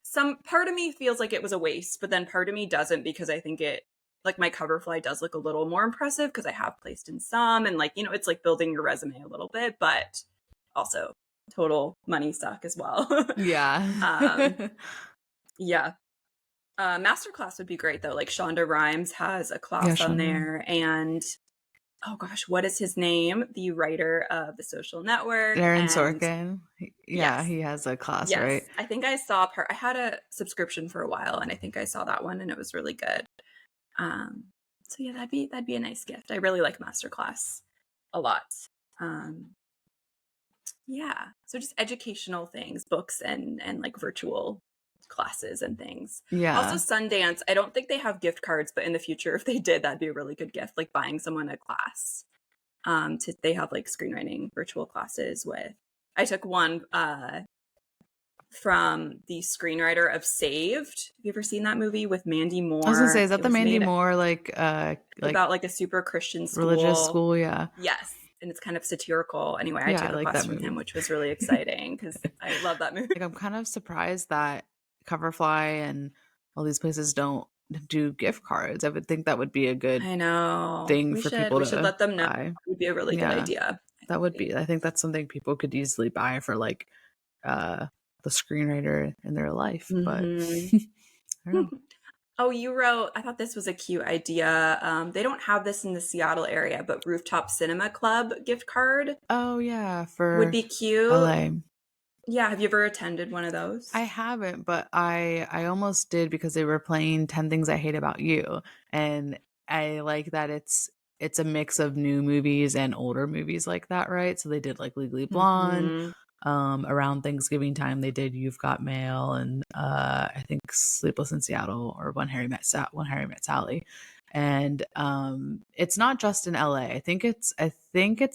Some part of me feels like it was a waste, but then part of me doesn't, because I think it, like my Coverfly does look a little more impressive because I have placed in some, and like, you know, it's like building your resume a little bit, but also total money suck as well. Yeah. Yeah. Masterclass would be great though. Like Shonda Rhimes has a class on there, and oh gosh, what is his name? The writer of The Social Network, Aaron Sorkin. Yeah, he has a class, right? I think I saw I had a subscription for a while, and I think I saw that one, and it was really good. So yeah, that'd be a nice gift. I really like Masterclass a lot. Yeah, so just educational things, books, and like virtual classes and things. Yeah. Also Sundance, I don't think they have gift cards, but in the future if they did, that'd be a really good gift, like buying someone a class. They have like screenwriting virtual classes I took one from the screenwriter of Saved. Have you ever seen that movie with Mandy Moore? I was gonna say, is that the Mandy Moore about like a super Christian school? Religious school, yeah. Yes. And it's kind of satirical. Anyway, I took a class from him, which was really exciting because I love that movie. Like, I'm kind of surprised that Coverfly and all these places don't do gift cards. I would think that would be a good thing for people to We should let them know. buy. It would be a really good idea, I That would be. I think that's something people could easily buy for like uh the screenwriter in their life, but Hmm. I don't know. Oh, you wrote, I thought this was a cute idea. They don't have this in the Seattle area, but Rooftop Cinema Club gift card Oh yeah, would for be cute. LA. Yeah, have you ever attended one of those? I haven't, but I almost did because they were playing 10 Things I Hate About You. And I like that it's a mix of new movies and older movies like that, right? So they did like Legally Blonde. Hmm. Around Thanksgiving time they did You've Got Mail and I think Sleepless in Seattle or When Harry Met Sally. And it's not just in LA. I think it's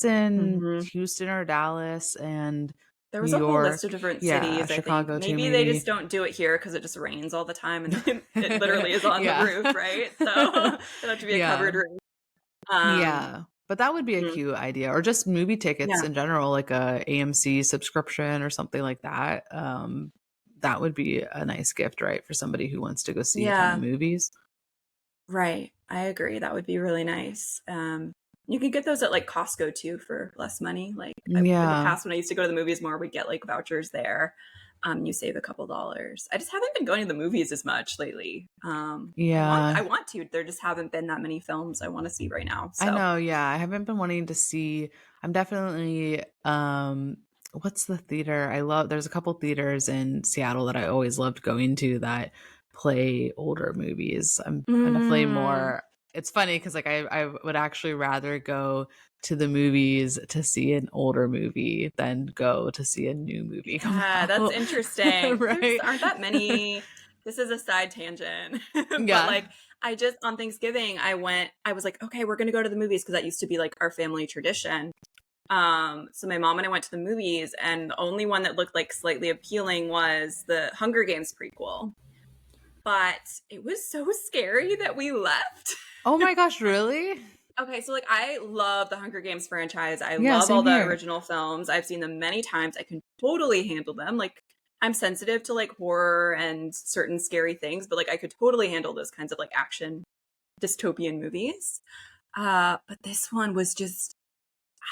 in Hmm. Houston or Dallas and There New was a whole list of York. different Yeah, cities, I think. Chicago too, Maybe they just maybe. don't do it here because it just rains all the time and it literally is on the Yeah. roof, right? So it'd have to be a Yeah. covered roof. Um, Yeah. But that would be a mhm. cute idea. Or just movie tickets Yeah. in general, like a AMC subscription or something like that. That would be a nice gift, right? For somebody who wants to go see a ton of Yeah. movies. Right. I agree. That would be really nice. You could get those at like Costco too for less money. Like in the Yeah. past, when I used to go to the movies more, we'd get like vouchers there. You save a couple dollars. I just haven't been going to the movies as much lately. I Yeah. want to. There just haven't been that many films I want to see right now. I So, know, yeah. I haven't been wanting to see. I'm definitely what's the theater? There's a couple theaters in Seattle that I always loved going to that play older movies. I'm definitely mm, more. It's funny because like I would actually rather go to the movies to see an older movie than go to see a new movie come yeah, that's out. interesting. There's Right? aren't that many. This is a side tangent, but Yeah. like I just on Thanksgiving I was like, okay, we're gonna go to the movies because that used to be like our family tradition. So my mom and I went to the movies, and the only one that looked like slightly appealing was the Hunger Games prequel. But it was so scary that we left. Oh my gosh, really? Okay, so like I love the Hunger Games franchise. I Yeah, love all same the here. original films. I've seen them many times. I can totally handle them. Like I'm sensitive to like horror and certain scary things, but like I could totally handle those kinds of like action dystopian movies. But this one was just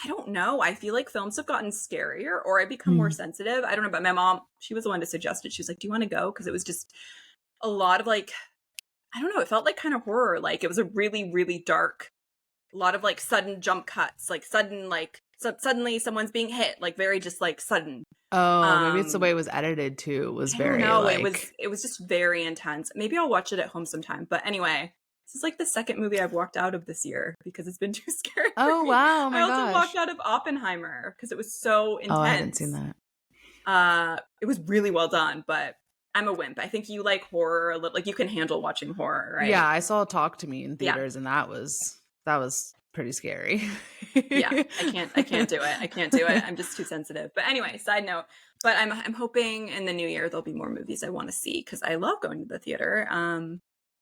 I don't know. I feel like films have gotten scarier or I become more Hmm. sensitive. I don't know, but my mom, she was the one to suggest it. She was like, "Do you want to go?" Because it was just a lot of like I don't know, it felt like kind of horror. Like it was a really, really dark, a lot of like sudden jump cuts, like sudden like suddenly someone's being hit, like very just like sudden. Oh, maybe it's the way Um it was edited too. It was I don't very know. like, It was just very intense. Maybe I'll watch it at home sometime. But anyway, this is like the second movie I've walked out of this year because it's been too scary for oh me. wow, oh I my also walked gosh. out of Oppenheimer because it was so Oh, I haven't seen intense. that. It was really well done, but I'm a wimp. I think you like horror a little, like you can handle watching horror, Yeah, right? I saw Talk to Me in Yeah. theaters and that was pretty scary. Yeah, I can't do it. I can't do it. I'm just too sensitive. But anyway, side note. But I'm hoping in the new year there'll be more movies I want to see because I love going to the theater.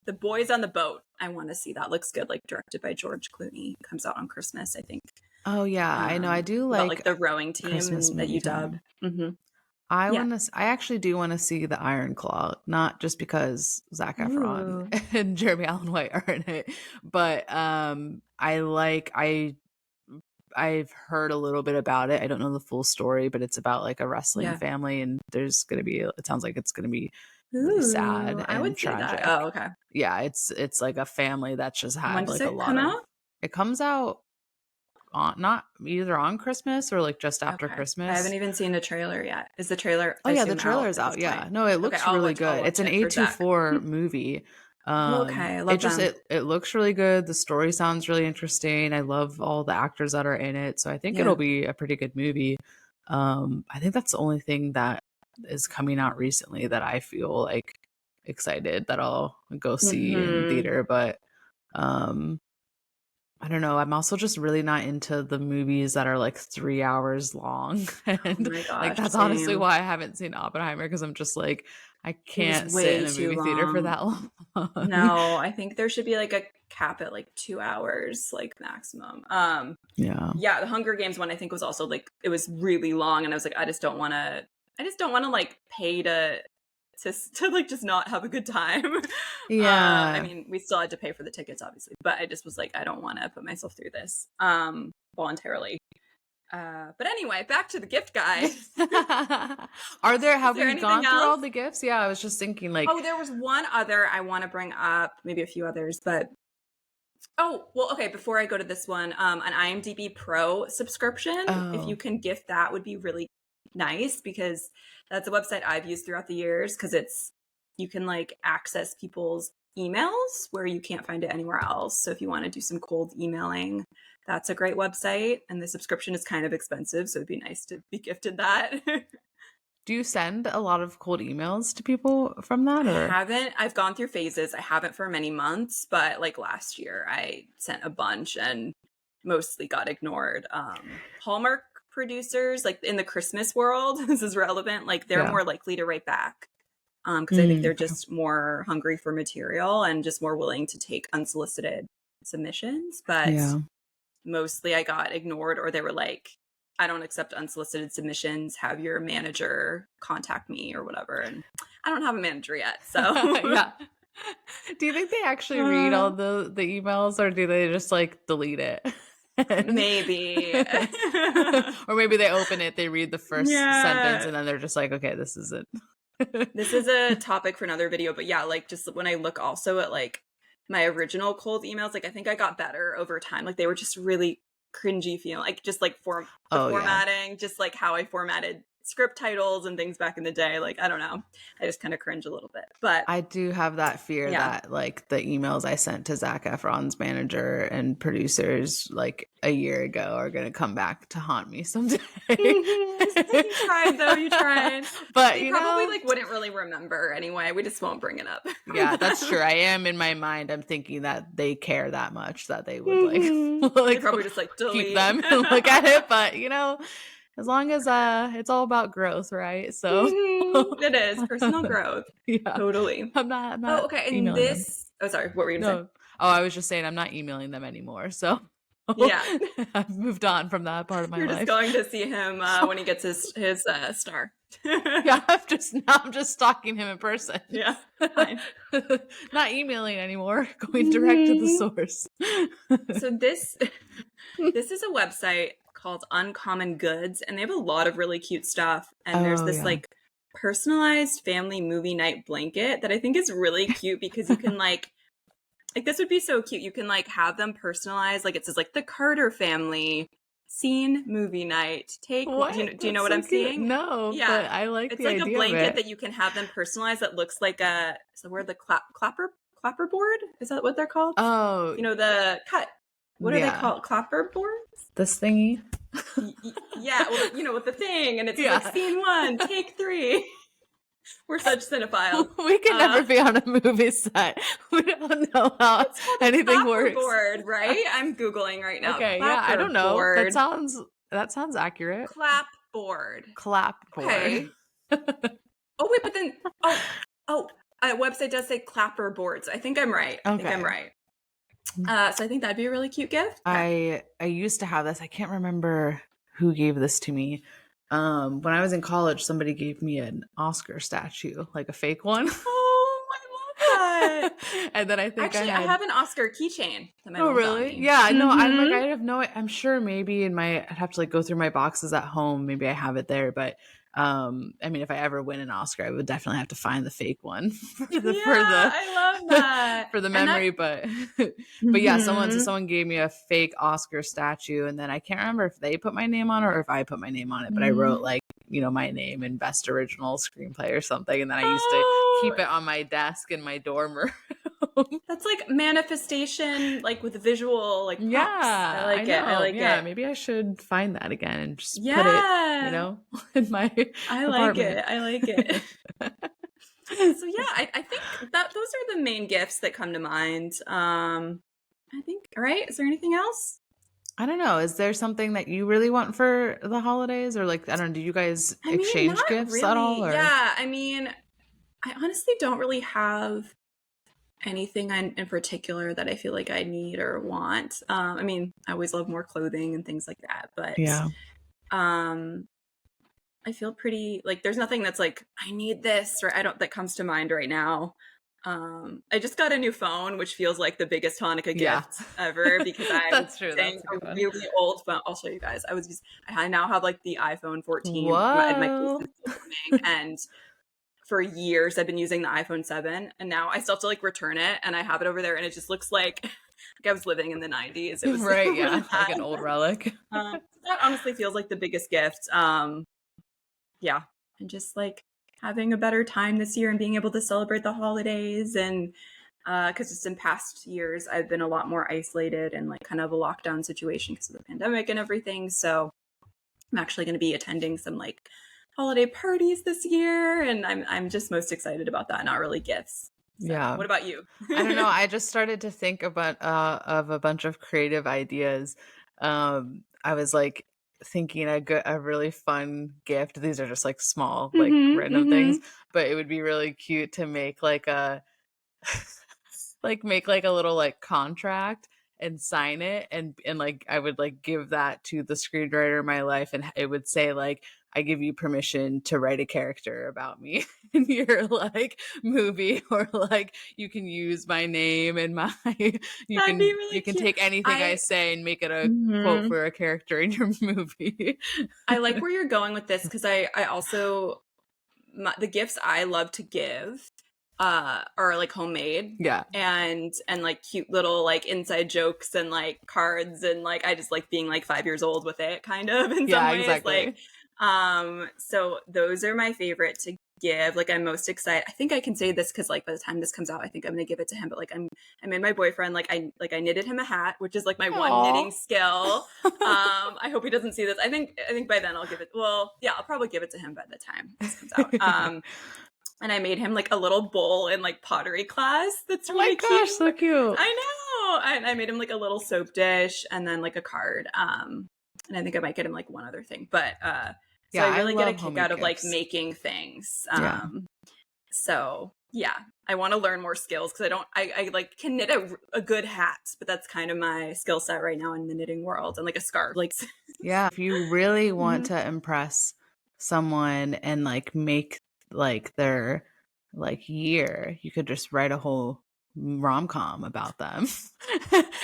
The Boys on the Boat. I want to see that. Looks good. Like directed by George Clooney. Comes out on Christmas, I think. Oh yeah, I know. I do About like like the rowing team Christmas that movie you dubbed. time. Hmm. I Yeah. want to. I actually do want to see the Iron Claw, not just because Zac Efron Ooh. and Jeremy Allen White are in it, but I've heard a little bit about it. I don't know the full story, but it's about like a wrestling Yeah. family, and there's gonna be. It sounds like it's gonna be really Ooh. sad I and would see that. tragic. Oh, okay. Yeah, it's like a family that's just When had does like a it lot come of. out? It comes out on not either on Christmas or like just after Okay. I haven't Christmas. even seen the trailer yet. Is the trailer, Oh I yeah, the assume, out trailer's at this out. point? Yeah. No, it Okay, looks really I'll good. It's watch an it for Zach. A24 movie. Okay, I It love just them. it looks really good. The story sounds really interesting. I love all the actors that are in it. So I think it'll Yeah. be a pretty good movie. I think that's the only thing that is coming out recently that I feel like excited that I'll go see in Hmm. theater, but um I don't know. I'm also just really not into the movies that are like 3 hours long. Oh And my like gosh, that's honestly same. why I haven't seen Oppenheimer because I'm just like, I It was can't sit way in a too movie theater for long. that long. No, I think there should be like a cap at like 2 hours, like maximum. Yeah. Yeah, the Hunger Games one I think was also like it was really long, and I was like, I just don't want to like pay to like just not have a good time. I Yeah. mean, we still had to pay for the tickets, obviously, but I just was like, I don't want to put myself through this voluntarily. But anyway, back to the gift guide. Have there we anything gone through all else? the gifts? Yeah, I was just thinking like, Oh, there was one other I want to bring up, maybe a few others, but okay, before I go to this one, an IMDb Pro subscription, if you can gift that would be really nice, because that's a website I've used throughout the years, because you can like access people's emails where you can't find it anywhere else. So if you want to do some cold emailing, that's a great website, and the subscription is kind of expensive, so it'd be nice to be gifted that. do you send a lot of cold emails to people from that, I or? haven't. I've gone through phases. I haven't for many months, but like last year I sent a bunch and mostly got ignored. Hallmark producers, like in the Christmas world, this is relevant, like they're more likely to write back. Because I think they're just more hungry for material and just more willing to take unsolicited submissions. But mostly I got ignored, or they were like, I don't accept unsolicited submissions. Have your manager contact me or whatever. And I don't have a manager yet. So Yeah. Do you think they actually read all the emails, or do they just like delete it? Maybe. Or maybe they open it, they read the first sentence, and then they're just like, okay, this is it. This is a topic for another video, but yeah, like just when I look also at like my original cold emails, like I think I got better over time. Like they were just really cringy feeling, like just like formatting, just like how I formatted script titles and things back in the day. Like, I don't know. I just kind of cringe a little bit. But I do have that fear that like the emails I sent to Zac Efron's manager and producers like a year ago are going to come back to haunt me someday. You tried though. You tried. But they probably like wouldn't really remember anyway. We just won't bring it up. Yeah, that's true. I am in my mind. I'm thinking that they care that much that they would like, they probably just like delete. Keep them and look at it. But as long as it's all about growth, right? So it is personal growth. Yeah, totally. I'm not okay. And this. Them. Oh, sorry. What were you gonna say? Oh, I was just saying I'm not emailing them anymore. So yeah, I've moved on from that part of my life. You're just going to see him when he gets his star. Yeah, I'm just stalking him in person. Yeah, fine. Not emailing anymore. Going direct to the source. So this is a website called Uncommon Goods, and they have a lot of really cute stuff. And there's this like personalized family movie night blanket that I think is really cute, because you can like this would be so cute. You can like have them personalized. Like it says like the Carter family scene movie night. Take what? Do you know what I'm seeing? No. Yeah, but I like it's the like idea a blanket of it. that you can have them personalized. That looks like where the clapperboard, is that what they're called? Oh, the cut. What are they called? Clapper boards? This thingy? Yeah, well, with the thing, and it's like scene 1, take 3. We're such cinephiles. We can never be on a movie set. We don't know how anything works. Board, right? I'm Googling right now. Okay, I don't know. Board. That sounds accurate. Clapboard. Okay. Oh wait, but then a website does say clapper boards. I think I'm right. Okay. I think I'm right. So I think that'd be a really cute gift. I used to have this. I can't remember who gave this to me. When I was in college, somebody gave me an Oscar statue, like a fake one. Oh, I love that. And then I think I have an Oscar keychain. Oh, really? Yeah. No, I'm sure maybe I'd have to like go through my boxes at home. Maybe I have it there, but I mean, if I ever win an Oscar, I would definitely have to find the fake one I love that for the memory. But yeah, someone gave me a fake Oscar statue, and then I can't remember if they put my name on it or if I put my name on it. But I wrote like my name and best original screenplay or something, and then I used to keep it on my desk in my dorm room. That's like manifestation, like with visual, like props. Yeah, I like it. Yeah, maybe I should find that again and just put it, in my. I like it. So yeah, I think that those are the main gifts that come to mind. I think. All right. Is there anything else? I don't know. Is there something that you really want for the holidays, or like I don't know? Do you guys exchange gifts at all? Or? Yeah, I mean, I honestly don't really have anything in particular that I feel like I need or want. I mean, I always love more clothing and things like that, but yeah. I feel pretty like there's nothing that's like I need this or that comes to mind right now. I just got a new phone, which feels like the biggest Hanukkah Yeah. gift ever because I was That's true. using That's a good a one. really old phone. I'll show you guys. I now have like the iPhone 14. My case Whoa. is still coming, and for years I've been using the iPhone 7, and now I still have to like return it, and I have it over there, and it just looks like I was living in the 90s. It was Right, really yeah. Like bad. an old relic. That honestly feels like the biggest gift. Yeah, and just like having a better time this year and being able to celebrate the holidays, and because just in past years I've been a lot more isolated and like kind of a lockdown situation because of the pandemic and everything. So I'm actually going to be attending some like holiday parties this year, and I'm just most excited about that. Not really gifts. So, Yeah. what about you? I don't know. I just started to think about of a bunch of creative ideas. I was like thinking a really fun gift. These are just like small, like random things, but it would be really cute to make like a like make like a little like contract and sign it, and like I would like give that to the screenwriter of my life, and it would say like, I give you permission to write a character about me in your like movie, or like you can use my name and my you That'd be really you can cute. take anything I say and make it a quote Mhm. for a character in your movie. I like where you're going with this because I also the gifts I love to give are like homemade Yeah. and like cute little like inside jokes and like cards, and like I just like being like 5 years old with it kind of in some Yeah, ways, like exactly. so those are my favorite to give. Like I'm most excited, I think I can say this because like by the time this comes out I think I'm gonna give it to him, but like I made my boyfriend like I knitted him a hat, which is like my one Aw. knitting skill. I hope he doesn't see this. I think by then I'll give it, well, yeah, I'll probably give it to him by the time this comes out. And I made him like a little bowl in like pottery class that's Oh my really gosh, cute. so cute. I know. And I made him like a little soap dish and then like a card. And I think I might get him like one other thing. But so Yeah, I I really get a love kick homemade out of like gifts. making things. Yeah. So yeah, I want to learn more skills because I like can knit a good hat, but that's kind of my skill set right now in the knitting world, and like a scarf. Like Yeah, if you really want Mhm. to impress someone and like make like their like year, you could just write a whole rom-com about them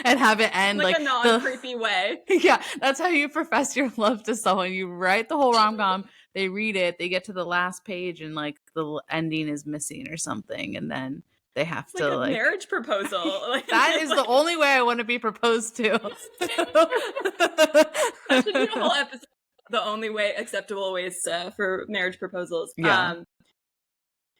and have it In end like a like non creepy way. yeah, that's how you profess your love to someone. You write the whole rom-com, they read it, they get to the last page and like the ending is missing or something, and then they have It's like to a like marriage proposal. Like, that is the like only way I want to be proposed to. that should be a whole episode. The only way acceptable ways for marriage proposals. Yeah.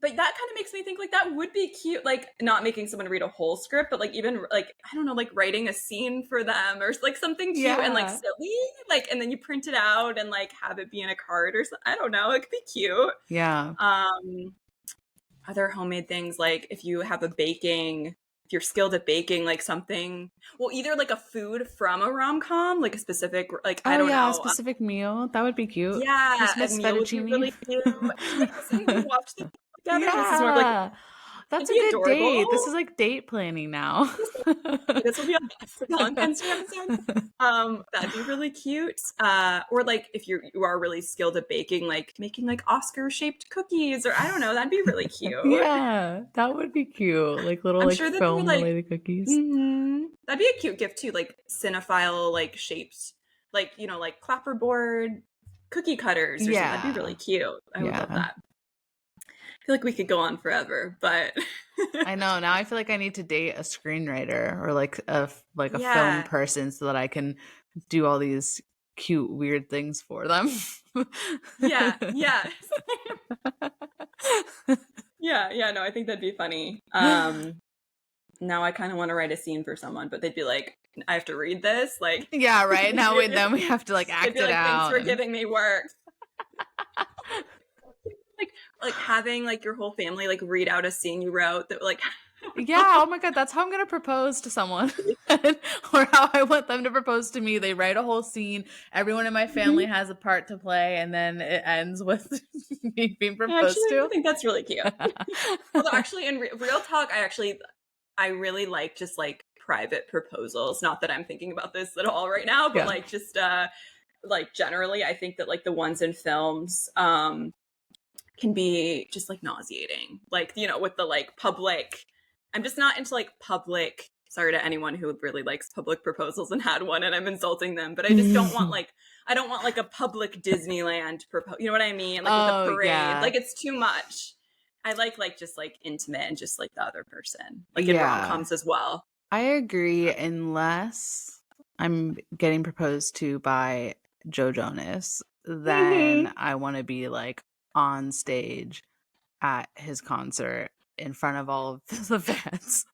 But that kind of makes me think like that would be cute. Like not making someone read a whole script, but like even like I don't know, like writing a scene for them or like something cute and like Yeah. silly. Like and then you print it out and like have it be in a card or something. I don't know. It could be cute. Yeah. Other homemade things like if you have if you're skilled at baking, like something, well, either like a food from a rom-com, like a specific, like I Oh don't yeah, a know, specific meal. That would be cute. yeah, a Christmas meal would be fettuccine. really cute. Yes, and we watch them together. This is more of like Yeah. it'd That's a be good adorable. date. This is like date planning now. This will be on the Valentine's Day episode. That'd be really cute. Or like if you are really skilled at baking, like making like Oscar shaped cookies, or I don't know, that'd be really cute. Yeah, that would be cute. Like little I'm like sure that they're film like, related cookies. that'd be a cute gift too, like cinephile like shaped, like you know, like clapperboard cookie cutters or something. That'd be really Yeah. cute. I would love Yeah. that. I feel like we could go on forever, but I know. Now I feel like I need to date a screenwriter or like a film yeah, person so that I can do all these cute weird things for them. yeah, yeah, yeah. No, I think that'd be funny. Now I kind of want to write a scene for someone, but they'd be like, I have to read this, like, Yeah, right. Now then we have to like they'd act be it like, thanks out for and giving me work. Like having like your whole family like read out a scene you wrote that like yeah, oh my god, that's how I'm gonna propose to someone. Or how I want them to propose to me. They write a whole scene, everyone in my family has a part to play, and then it ends with me being proposed actually I to. think that's really cute. Although actually in real talk I really like just like private proposals. Not that I'm thinking about this at all right now, but Yeah. like just like generally I think that like the ones in films can be just like nauseating. Like, you know, with the like public, I'm just not into like public, sorry to anyone who really likes public proposals and had one and I'm insulting them, but I just don't want like, I don't want like a public Disneyland propose, you know what I mean? Like with a parade, yeah. like it's too much. I like just like intimate and just like the other person, like in rom-coms as well. I agree, unless I'm getting proposed to by Joe Jonas, then I want to be like on stage at his concert in front of all of the fans.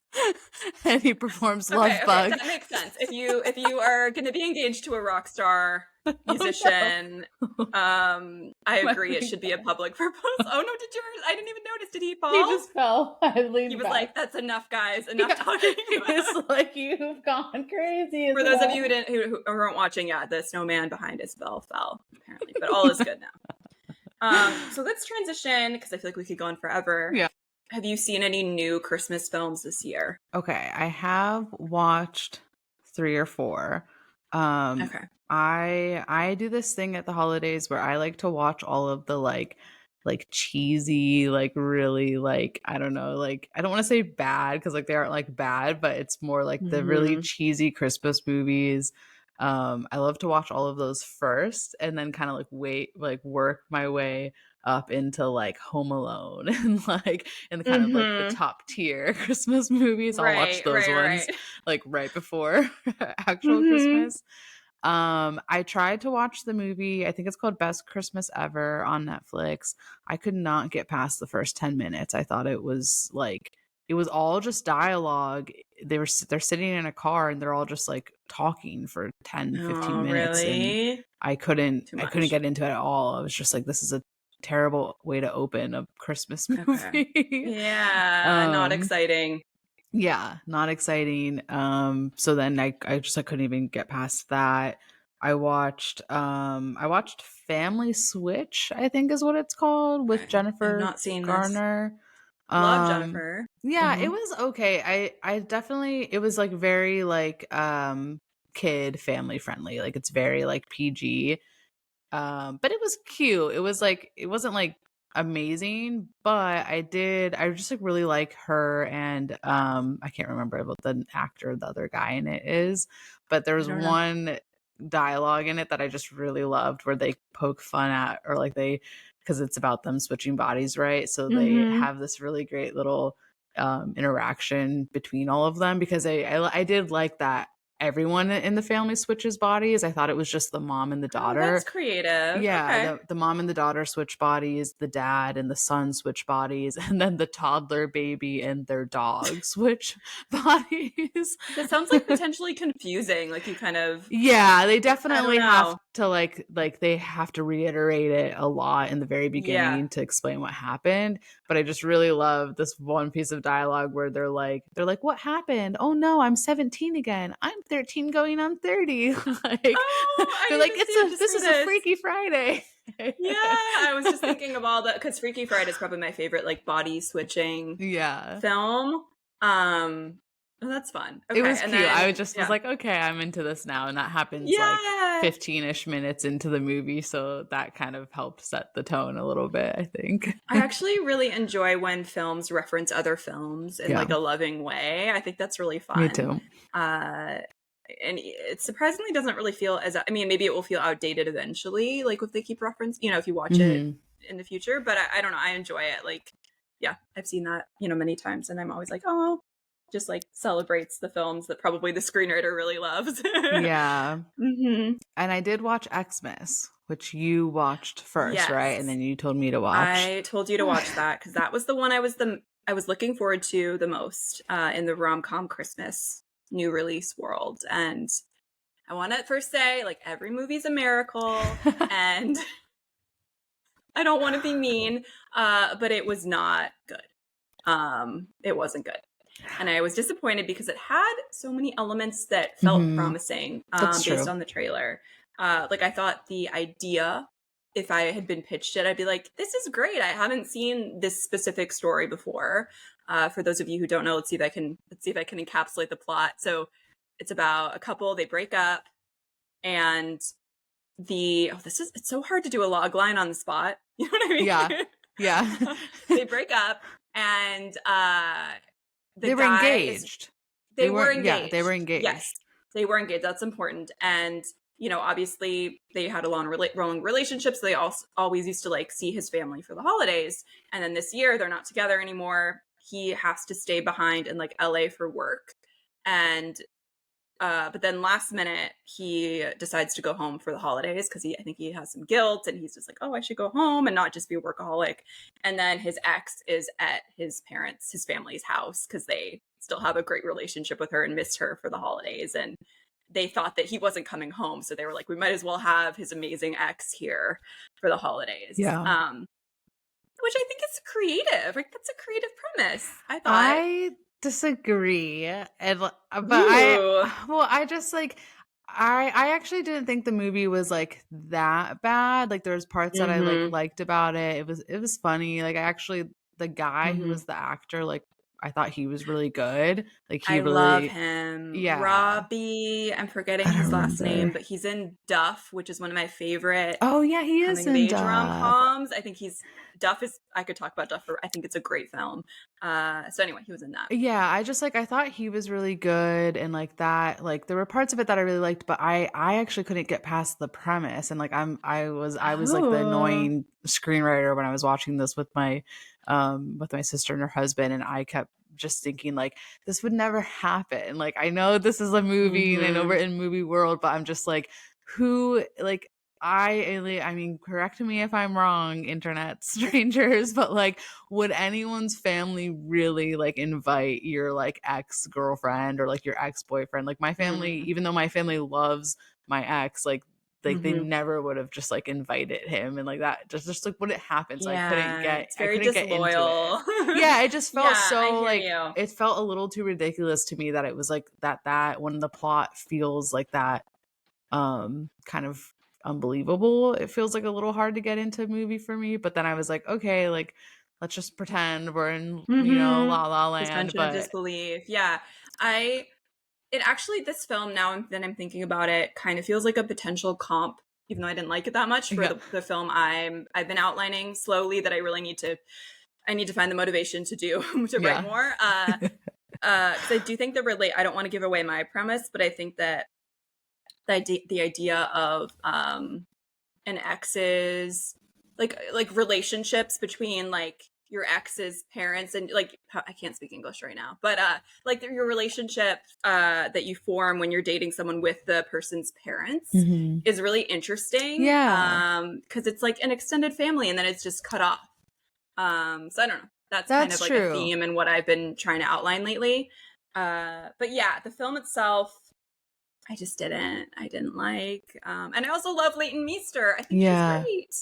And he performs Love Bug. That makes sense. If you are going to be engaged to a rock star musician, I agree it should be a public proposal. Oh no, I didn't even notice. Did he fall? He just fell. He was back. Like, that's enough, guys. Enough talking. It's like, you've gone crazy. For those of you who weren't watching, yeah, the snowman behind Isabel fell, apparently. But all is good now. So let's transition, because I feel like we could go on forever. Yeah. Have you seen any new Christmas films this year? Okay, I have watched 3 or 4. Okay. I do this thing at the holidays where I like to watch all of the like cheesy, like really like, I don't know, like I don't want to say bad because like they aren't like bad, but it's more like the really cheesy Christmas movies. I love to watch all of those first and then kind of like work my way up into like Home Alone and like in the kind of like the top tier Christmas movies. I'll watch those ones like right before actual Christmas. I tried to watch the movie, I think it's called Best Christmas Ever on Netflix. I could not get past the first 10 minutes. I thought it was all just dialogue. They're sitting in a car and they're all just like talking for 10, 15 minutes. Really? And I couldn't get into it at all. I was just like, this is a terrible way to open a Christmas movie. Okay. Yeah, not exciting. Yeah, not exciting. So then I couldn't even get past that. I watched Family Switch, I think is what it's called, with Jennifer Garner. Love Jennifer. Yeah, it was okay. I definitely, it was like very like kid family friendly. Like it's very like PG. But it was cute. It was like, it wasn't like amazing, but I just like really like her, and I can't remember what the actor, the other guy in it is, but there was one dialogue in it that I just really loved where they poke fun at, or like because it's about them switching bodies, right? So they have this really great little interaction between all of them, because I did like that everyone in the family switches bodies. I thought it was just the mom and the daughter. Oh, that's creative. Yeah, the mom and the daughter switch bodies, the dad and the son switch bodies, and then the toddler baby and their dog switch bodies. That sounds like potentially confusing. Like you kind of... Yeah, they definitely have to like they have to reiterate it a lot in the very beginning to explain what happened. But I just really love this one piece of dialogue where they're like, what happened? Oh no, I'm 17 again. I'm 13 going on 30. Like, they're like, this is a Freaky Friday. Yeah, I was just thinking of all that, because Freaky Friday is probably my favorite like body switching film. Oh, that's fun. Okay, it was cute. I was like, okay, I'm into this now. And that happens like 15-ish minutes into the movie. So that kind of helped set the tone a little bit, I think. I actually really enjoy when films reference other films in like a loving way. I think that's really fun. Me too. And it surprisingly doesn't really feel as, I mean, maybe it will feel outdated eventually, like if they keep reference, if you watch it in the future, but I don't know. I enjoy it. Like, yeah, I've seen that, many times, and I'm always like, oh, just like celebrates the films that probably the screenwriter really loves. Yeah. And I did watch Xmas, which you watched first, right? And then you told me to watch. I told you to watch that because that was the one I was looking forward to the most in the rom-com Christmas new release world. And I want to first say, like, every movie's a miracle, and I don't want to be mean, but it was not good. It wasn't good. And I was disappointed because it had so many elements that felt promising based on the trailer. Like, I thought the idea, if I had been pitched it, I'd be like, this is great. I haven't seen this specific story before. For those of you who don't know, let's see if I can encapsulate the plot. So it's about a couple, they break up, and it's so hard to do a log line on the spot. You know what I mean? Yeah. Yeah. They break up, and the They were guy is engaged. they were Yeah, they were engaged. Yes, engaged. they were engaged. That's important. And obviously they had a long relationship, so they also always used to like see his family for the holidays. And then this year they're not together anymore. He has to stay behind in like LA for work. And but then last minute he decides to go home for the holidays because I think he has some guilt, and he's just like, oh, I should go home and not just be a workaholic. And then his ex is at his family's house because they still have a great relationship with her and missed her for the holidays. And they thought that he wasn't coming home, so they were like, we might as well have his amazing ex here for the holidays. Yeah. Which I think is creative. Like, that's a creative premise, I thought. I disagree. I just like I actually didn't think the movie was like that bad. Like there was parts that I like liked about it. It was funny. Like the guy who was the actor, like I thought he was really good. Like he I love really him. Yeah. Robbie, I'm forgetting I don't his last name, remember. but he's in Duff, which is one of my favorite Oh yeah, he is coming of in age Duff. rom-coms. I think Duff is, I could talk about Duff I think it's a great film. So anyway, he was in that. Yeah, I thought he was really good, and like that, like there were parts of it that I really liked, but I actually couldn't get past the premise. And like I was like the annoying screenwriter when I was watching this with my sister and her husband, and I kept just thinking like this would never happen. Like I know this is a movie and I know we're in movie world, but I'm just like, who, like, I mean, correct me if I'm wrong, internet strangers, but like, would anyone's family really like invite your like ex-girlfriend or like your ex-boyfriend? Like my family, even though my family loves my ex, like they never would have just like invited him, and like that just like wouldn't happen. So I couldn't get disloyal. into it. Yeah, it just felt so like you. It felt a little too ridiculous to me that it was like that when the plot feels like that kind of unbelievable, it feels like a little hard to get into a movie for me. But then I was like, okay, like let's just pretend we're in La La Land. Suspension of disbelief. Yeah. This film, now that I'm thinking about it, kind of feels like a potential comp, even though I didn't like it that much, for the film I've been outlining slowly that I really need to find the motivation to do to write more. Because I do think I don't want to give away my premise, but I think that the idea of an ex's like relationships between like your ex's parents and like, I can't speak English right now, but like your relationship that you form when you're dating someone with the person's parents is really interesting. Yeah. Because it's like an extended family and then it's just cut off. So I don't know. That's kind of like true. a theme in what I've been trying to outline lately. But yeah, the film itself, I didn't like. And I also love Leighton Meester. I think she's great.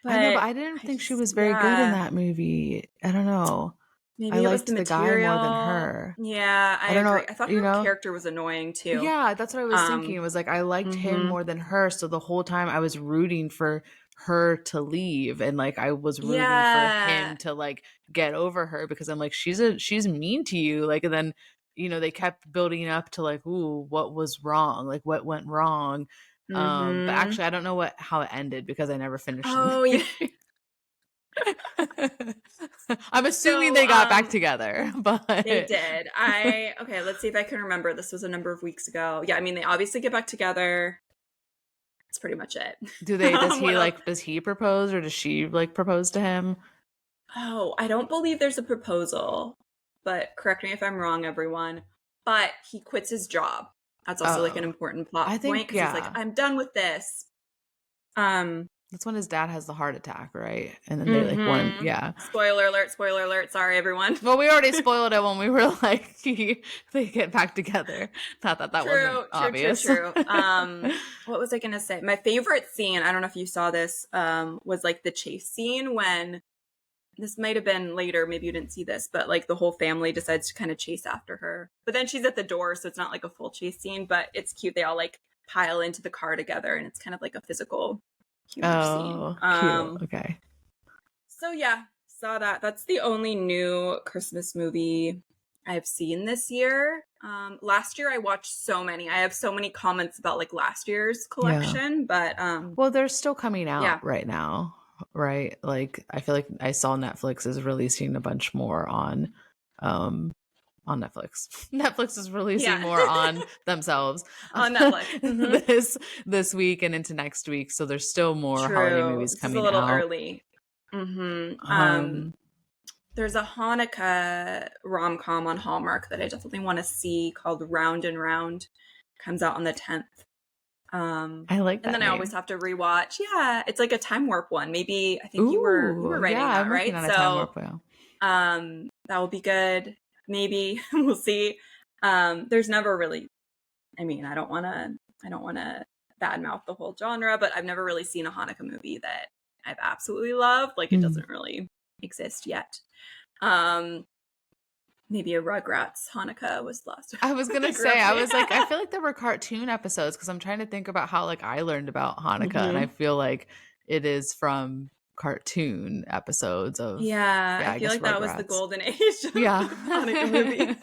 But I know, but I didn't think she was very good in that movie. I don't know. Maybe I it was liked the the guy more than her. Yeah, I don't agree. know, I thought her character was annoying too. Yeah, that's what I was thinking. It was like I liked him more than her, so the whole time I was rooting for her to leave, and like I was rooting for him to like get over her, because I'm like, she's mean to you, like, and then they kept building up to like, ooh, what was wrong, like what went wrong. But actually I don't know how it ended because I never finished yeah. I'm assuming they got back together, but they did. Okay, let's see if I can remember. This was a number of weeks ago. Yeah, I mean, they obviously get back together. That's pretty much it. Does he propose, or does she like propose to him? Oh, I don't believe there's a proposal, but correct me if I'm wrong, everyone. But he quits his job. That's also like an important plot point, because he's like, I'm done with this. That's when his dad has the heart attack, right? And then they like want him, Spoiler alert. Sorry, everyone. Well, we already spoiled it when we were like, they get back together. Not that wasn't obvious. True. What was I going to say? My favorite scene, I don't know if you saw this, was like the chase scene when, this might have been later, maybe you didn't see this, but like the whole family decides to kind of chase after her. But then she's at the door, so it's not like a full chase scene, but it's cute. They all like pile into the car together, and it's kind of like a physical humor scene. Cute. Okay. So yeah, saw that. That's the only new Christmas movie I've seen this year. Last year I watched so many. I have so many comments about like last year's collection, but well, they're still coming out right now. right? Like I feel like I saw Netflix is releasing a bunch more um on Netflix. Netflix is releasing Yeah. more on themselves On Netflix. this week and into next week. So there's still more holiday True. movies This is a coming little out. early. Um, There's a Hanukkah rom-com on Hallmark that I definitely want to see called Round and Round. Comes out on the 10th. I like And that then I always name. have to rewatch. Yeah, it's like a time warp one. Maybe I think you were Ooh, yeah, writing that, I'm working right? on a time So warp wheel. that will be good. Maybe we'll see. There's never really, I mean, I don't wanna badmouth the whole genre, but I've never really seen a Hanukkah movie that I've absolutely loved. Like it Mm. doesn't really exist yet. Um Maybe a Rugrats Hanukkah was the last I was one I gonna grew say, up I seeing. was like, I feel like there were cartoon episodes because I'm trying to think about how like I learned about Hanukkah, and I hmm feel like it is from cartoon episodes of, Yeah, yeah, I I feel guess like that was the Rugrats. golden age of Yeah. Hanukkah movies.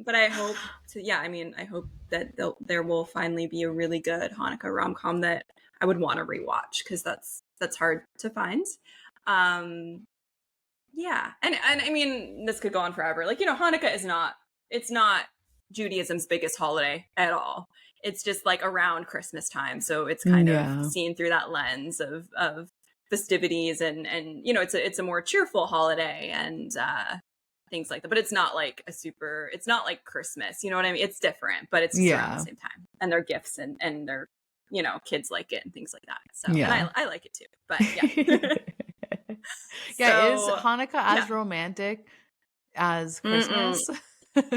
But I hope to, yeah, I mean, I hope that there will finally be a really good Hanukkah rom-com that I would want to rewatch because that's hard to find. Um, yeah, and I mean, this could go on forever. Like, Hanukkah it's not Judaism's biggest holiday at all. It's just like around Christmas time, so it's kind of Yeah. seen through that lens of festivities and it's a more cheerful holiday and things like that. But it's not like it's not like Christmas. You know what I mean? It's different, but it's just around the Yeah. same time. And they're gifts and they're kids like it and things like that. So and Yeah. I like it too. But yeah. Yeah, is So Hanukkah yeah. as romantic as Mm-mm. Christmas?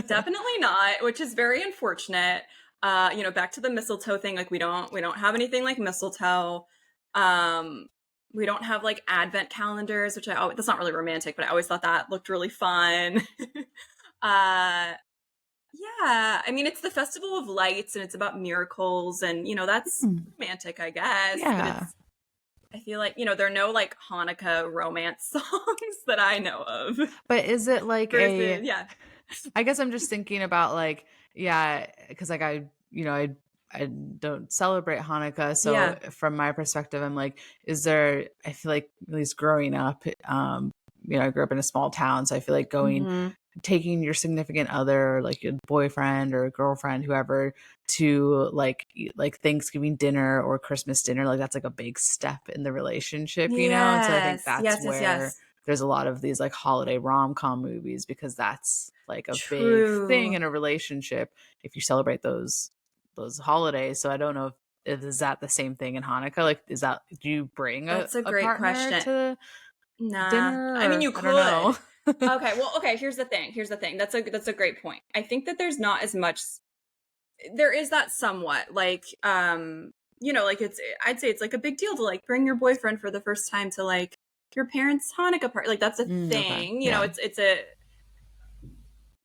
Definitely not, which is very unfortunate. Back to the mistletoe thing, like we don't have anything like mistletoe. Um, we don't have like advent calendars, which that's not really romantic, but I always thought that looked really fun. uh yeah, I mean it's the festival of lights and it's about miracles and that's Hmm. romantic, I guess, but Yeah. I feel like, there are no like Hanukkah romance songs that I know of. But is it like Versus, a yeah. I guess I'm just thinking about like, yeah, because like I don't celebrate Hanukkah, so Yeah. from my perspective, I'm like, is there? I feel like at least growing up, I grew up in a small town, so I feel like hmm taking your significant other, like your boyfriend or girlfriend, whoever, to like Thanksgiving dinner or Christmas dinner, like that's like a big step in the relationship, And so I think Yes, that's yes, yes, where yes. there's a lot of these like holiday rom-com movies because that's like a big thing True. in a relationship if you celebrate those holidays. So I don't know if is that the same thing in Hanukkah? Like do you bring That's a a great partner question. to Nah. dinner I mean, or you I don't could. know. Okay, well, okay, here's the thing. Here's the thing. That's a great point. I think that there's not as much there is that somewhat like like I'd say it's like a big deal to like bring your boyfriend for the first time to like your parents' Hanukkah party. Like that's a Okay. thing. Yeah. It's a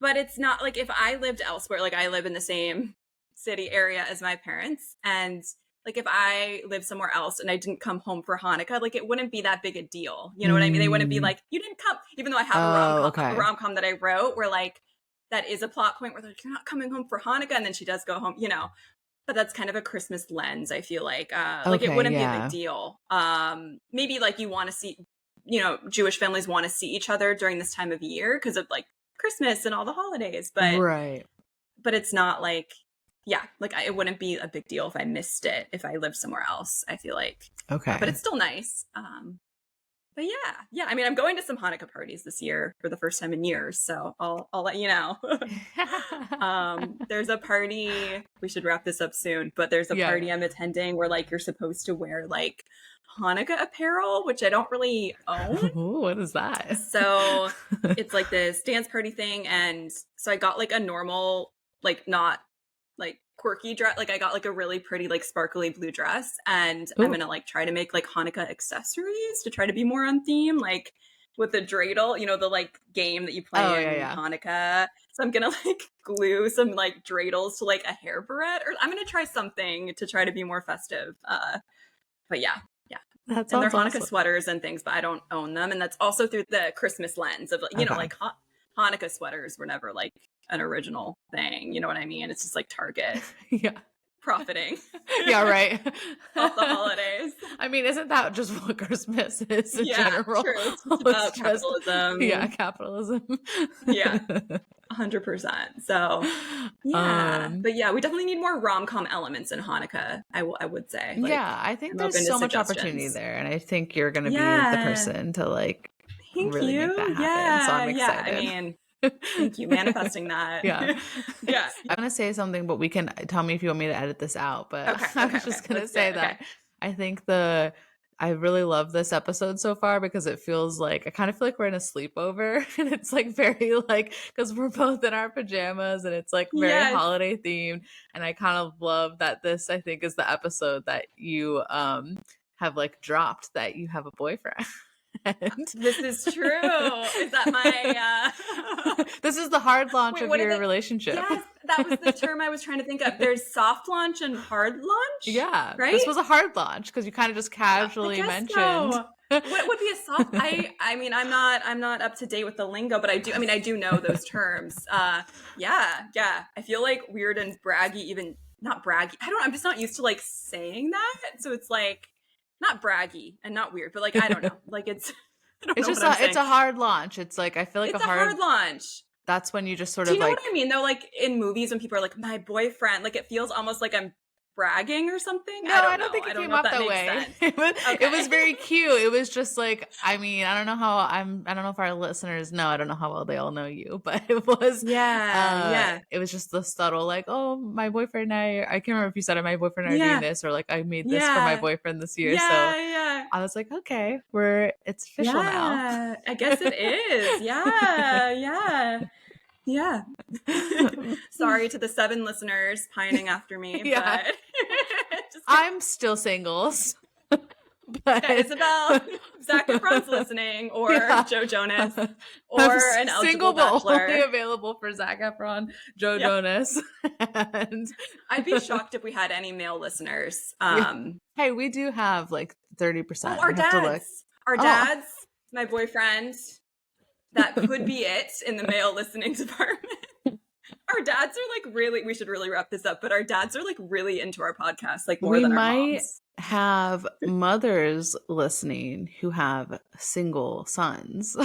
but it's not like if I lived elsewhere, like I live in the same city area as my parents, and like if I lived somewhere else and I didn't come home for Hanukkah, like it wouldn't be that big a deal. You know what I mean? They wouldn't be Mm. like, you didn't come, even though I have Oh, a okay. rom com that I wrote where like that is a plot point where like, you're not coming home for Hanukkah, and then she does go home. But that's kind of a Christmas lens, I feel like it Okay, wouldn't be a big yeah. deal. Maybe like you want to see, Jewish families want to see each other during this time of year because of like Christmas and all the holidays, Right. but it's not like, yeah, like it wouldn't be a big deal if I missed it if I lived somewhere else, I feel like. But Okay. it's still nice. But yeah, I mean, I'm going to some Hanukkah parties this year for the first time in years, so I'll let you know. There's a party, we should wrap this up soon, but there's a Yeah. party I'm attending where like you're supposed to wear like Hanukkah apparel, which I don't really own. Ooh, what is that? So it's like this dance party thing, and so I got like a normal, like not like quirky dress, like I got like a really pretty like sparkly blue dress, and I'm Ooh. gonna like try to make like Hanukkah accessories to try to be more on theme, like with the dreidel, the like game that you Oh, play yeah, in yeah. Hanukkah. So I'm gonna like glue some like dreidels to like a hair barrette, or I'm gonna try something to try to be more festive. But yeah. That And they're sounds Hanukkah awesome. sweaters and things, but I don't own them. And that's also through the Christmas lens of, Okay. like Hanukkah sweaters were never like an original thing. You know what I mean? It's just like Target. Yeah. profiting Yeah, right. off the holidays. I mean, isn't that just what Christmas is in Yeah, general? true. It's just It's about just, yeah, capitalism. capitalism. Yeah, 100%. So, yeah. Um, But yeah, we definitely need more rom-com elements in Hanukkah, I would say. Like, yeah, I think I'm there's open to so much opportunity suggestions. there, and I think you're gonna be the Yeah. person to like Thank really make that you. happen. So Yeah. I'm Yeah. I excited. mean, thank you. Manifesting that. Yeah. Yeah. I'm gonna say something, but we can tell me if you want me to edit this out. But Okay. I Okay. was Okay. just gonna Let's do it. say Okay. that I think I really love this episode so far because it feels like I kind of feel like we're in a sleepover and it's like very like because we're both in our pajamas and it's like very Yes. holiday themed. And I kind of love that this I think is the episode that you have like dropped that you have a boyfriend. This is true. Is that my This is the hard launch wait, of what are your they? relationship. Yes, that was the term I was trying to think of. There's soft launch and hard launch. Yeah, Right? this was a hard launch because you kind of just I casually guess mentioned. so. What would be a soft? I mean, I'm not up to date with the lingo, but I do. I mean, I do know those terms. Yeah. I feel like weird and braggy, even not braggy. I don't know. I'm just not used to like saying that. So it's like not braggy and not weird, but like I don't know. Like it's I don't It's know just what I'm saying. it's a hard launch. It's like I feel like It's a a hard. hard launch. That's when you just sort Do of you know what like. I mean though? Like in movies when people are like my boyfriend, like it feels almost like I'm bragging or something. No, I I don't don't know. think I it don't came know if up that that makes way. sense. It was Okay. very cute. It was just like I mean I don't know how I don't know if our listeners know. I don't know how well they all know you, but Yeah. it was just the subtle like oh my boyfriend and I can't remember if you said my boyfriend and I are doing Yeah. this or like I made this for my Yeah. boyfriend this year. So Yeah. I was like okay it's official now. Yeah. I guess it is. Yeah. Sorry to the 7 listeners pining after me, Yeah. but just I'm still single. But yeah, Isabel, Zac Efron's listening, or yeah. Joe Jonas, I'm or an eligible single but only bachelor. available for Zac Efron, Joe Yeah. Jonas. And I'd be shocked if we had any male listeners. hey, we do have like 30%. Oh, our We have to look. dads. Our Oh. dads, my boyfriend. That could be it in the male listening department. Our dads are like really, we should really wrap this up, but our dads are like really into our podcast, like more We than our might moms. have mothers listening who have single sons.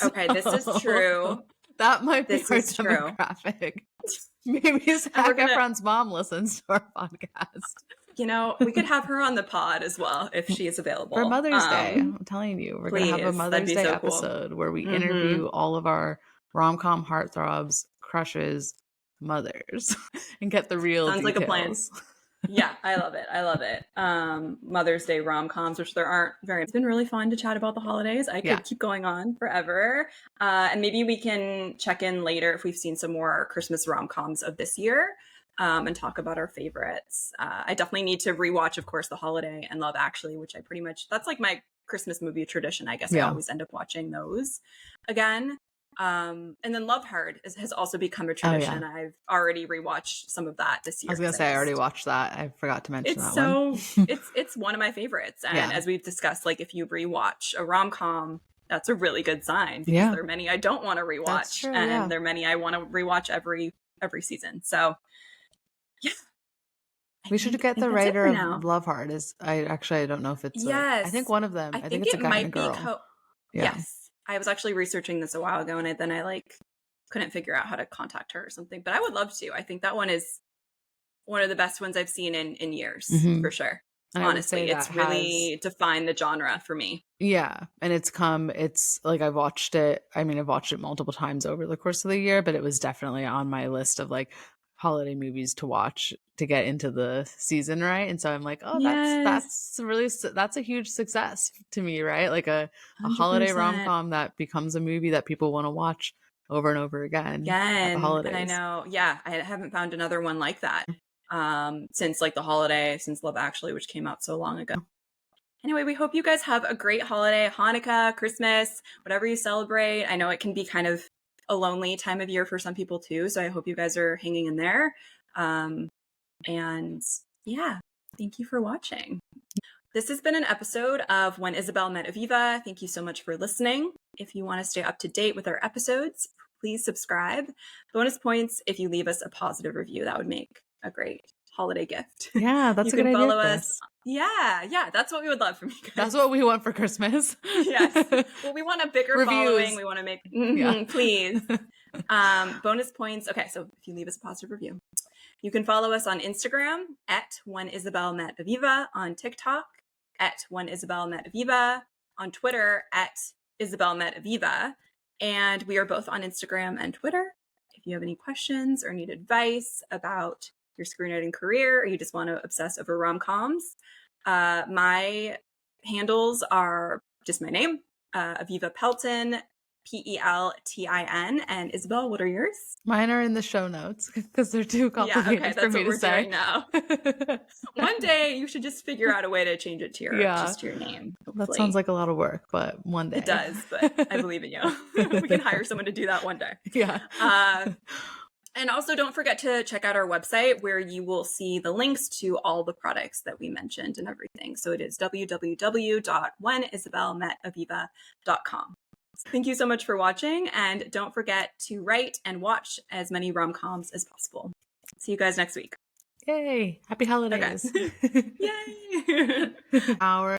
Okay, this is true. That might be This our is true. demographic. Maybe Zac Efron's mom listens to our podcast. You know, we could have her on the pod as well if she is available. For Mother's Day, I'm telling you, we're going to have a please, that'd Mother's be Day so cool. episode where we interview all of our rom-com heartthrobs, crushes, mothers, and get the real Sounds details. like a plan. Yeah, I love it. Mother's Day rom-coms, which there aren't very. It's been really fun to chat about the holidays. I could keep going on forever. And maybe we can check in later if we've seen some more Christmas rom-coms of this year. And talk about our favorites. I definitely need to rewatch, of course, The Holiday and Love Actually, which I pretty much, that's like my Christmas movie tradition. I guess I always end up watching those again. And then Love Hard has also become a tradition. I've already rewatched some of that this year. I was going to say, I already watched that. I forgot to mention that one. It's one of my favorites. And as we've discussed, like if you rewatch a rom-com, that's a really good sign because there are many I don't want to rewatch. True, and there are many I want to rewatch every season. So yeah. We should get the writer of Love Hard. I don't know if it's I think one of them. I think it's a guy and a girl. Yes. I was actually researching this a while ago and then I like couldn't figure out how to contact her or something, but I would love to. I think that one is one of the best ones I've seen in years for sure. And honestly, it's really defined the genre for me. Yeah. And it's like I've watched it. I mean, I've watched it multiple times over the course of the year, but it was definitely on my list of like holiday movies to watch to get into the season, right? And so I'm like, oh, that's a huge success to me, right? Like a holiday 100%. rom-com that becomes a movie that people want to watch over and over again at the holidays. And I know, I haven't found another one like that since like The Holiday, since Love Actually, which came out so long ago. Anyway, we hope you guys have a great holiday, Hanukkah, Christmas, whatever you celebrate. I know it can be kind of a lonely time of year for some people too. So I hope you guys are hanging in there. And yeah, thank you for watching. This has been an episode of When Isabel Met Aviva. Thank you so much for listening. If you want to stay up to date with our episodes, please subscribe. Bonus points if you leave us a positive review. That would make a great holiday gift. Yeah, that's You a good can idea follow for us. us. Yeah, that's what we would love from you guys. That's what we want for Christmas. Yes. Well, we want a bigger following. We want to make, Yeah. please. Bonus points. Okay, so if you leave us a positive review, you can follow us on Instagram at When Isabel Met Aviva, on TikTok at When Isabel Met Aviva, on Twitter at Isabel Met Aviva, and we are both on Instagram and Twitter. If you have any questions or need advice about your screenwriting career, or you just want to obsess over rom-coms, my handles are just my name, Aviva Pelton, Peltin, and Isabel, what are yours? Mine are in the show notes because they're too complicated that's for me what to we're say. doing now. One day you should just figure out a way to change it to your name. Hopefully. That sounds like a lot of work, but one day. It does, but I believe in you. We can hire someone to do that one day. Yeah. And also don't forget to check out our website where you will see the links to all the products that we mentioned and everything. So it is www.whenisabelmetaviva.com. Thank you so much for watching, and don't forget to write and watch as many rom-coms as possible. See you guys next week. Yay. Happy holidays. Okay. Yay. Our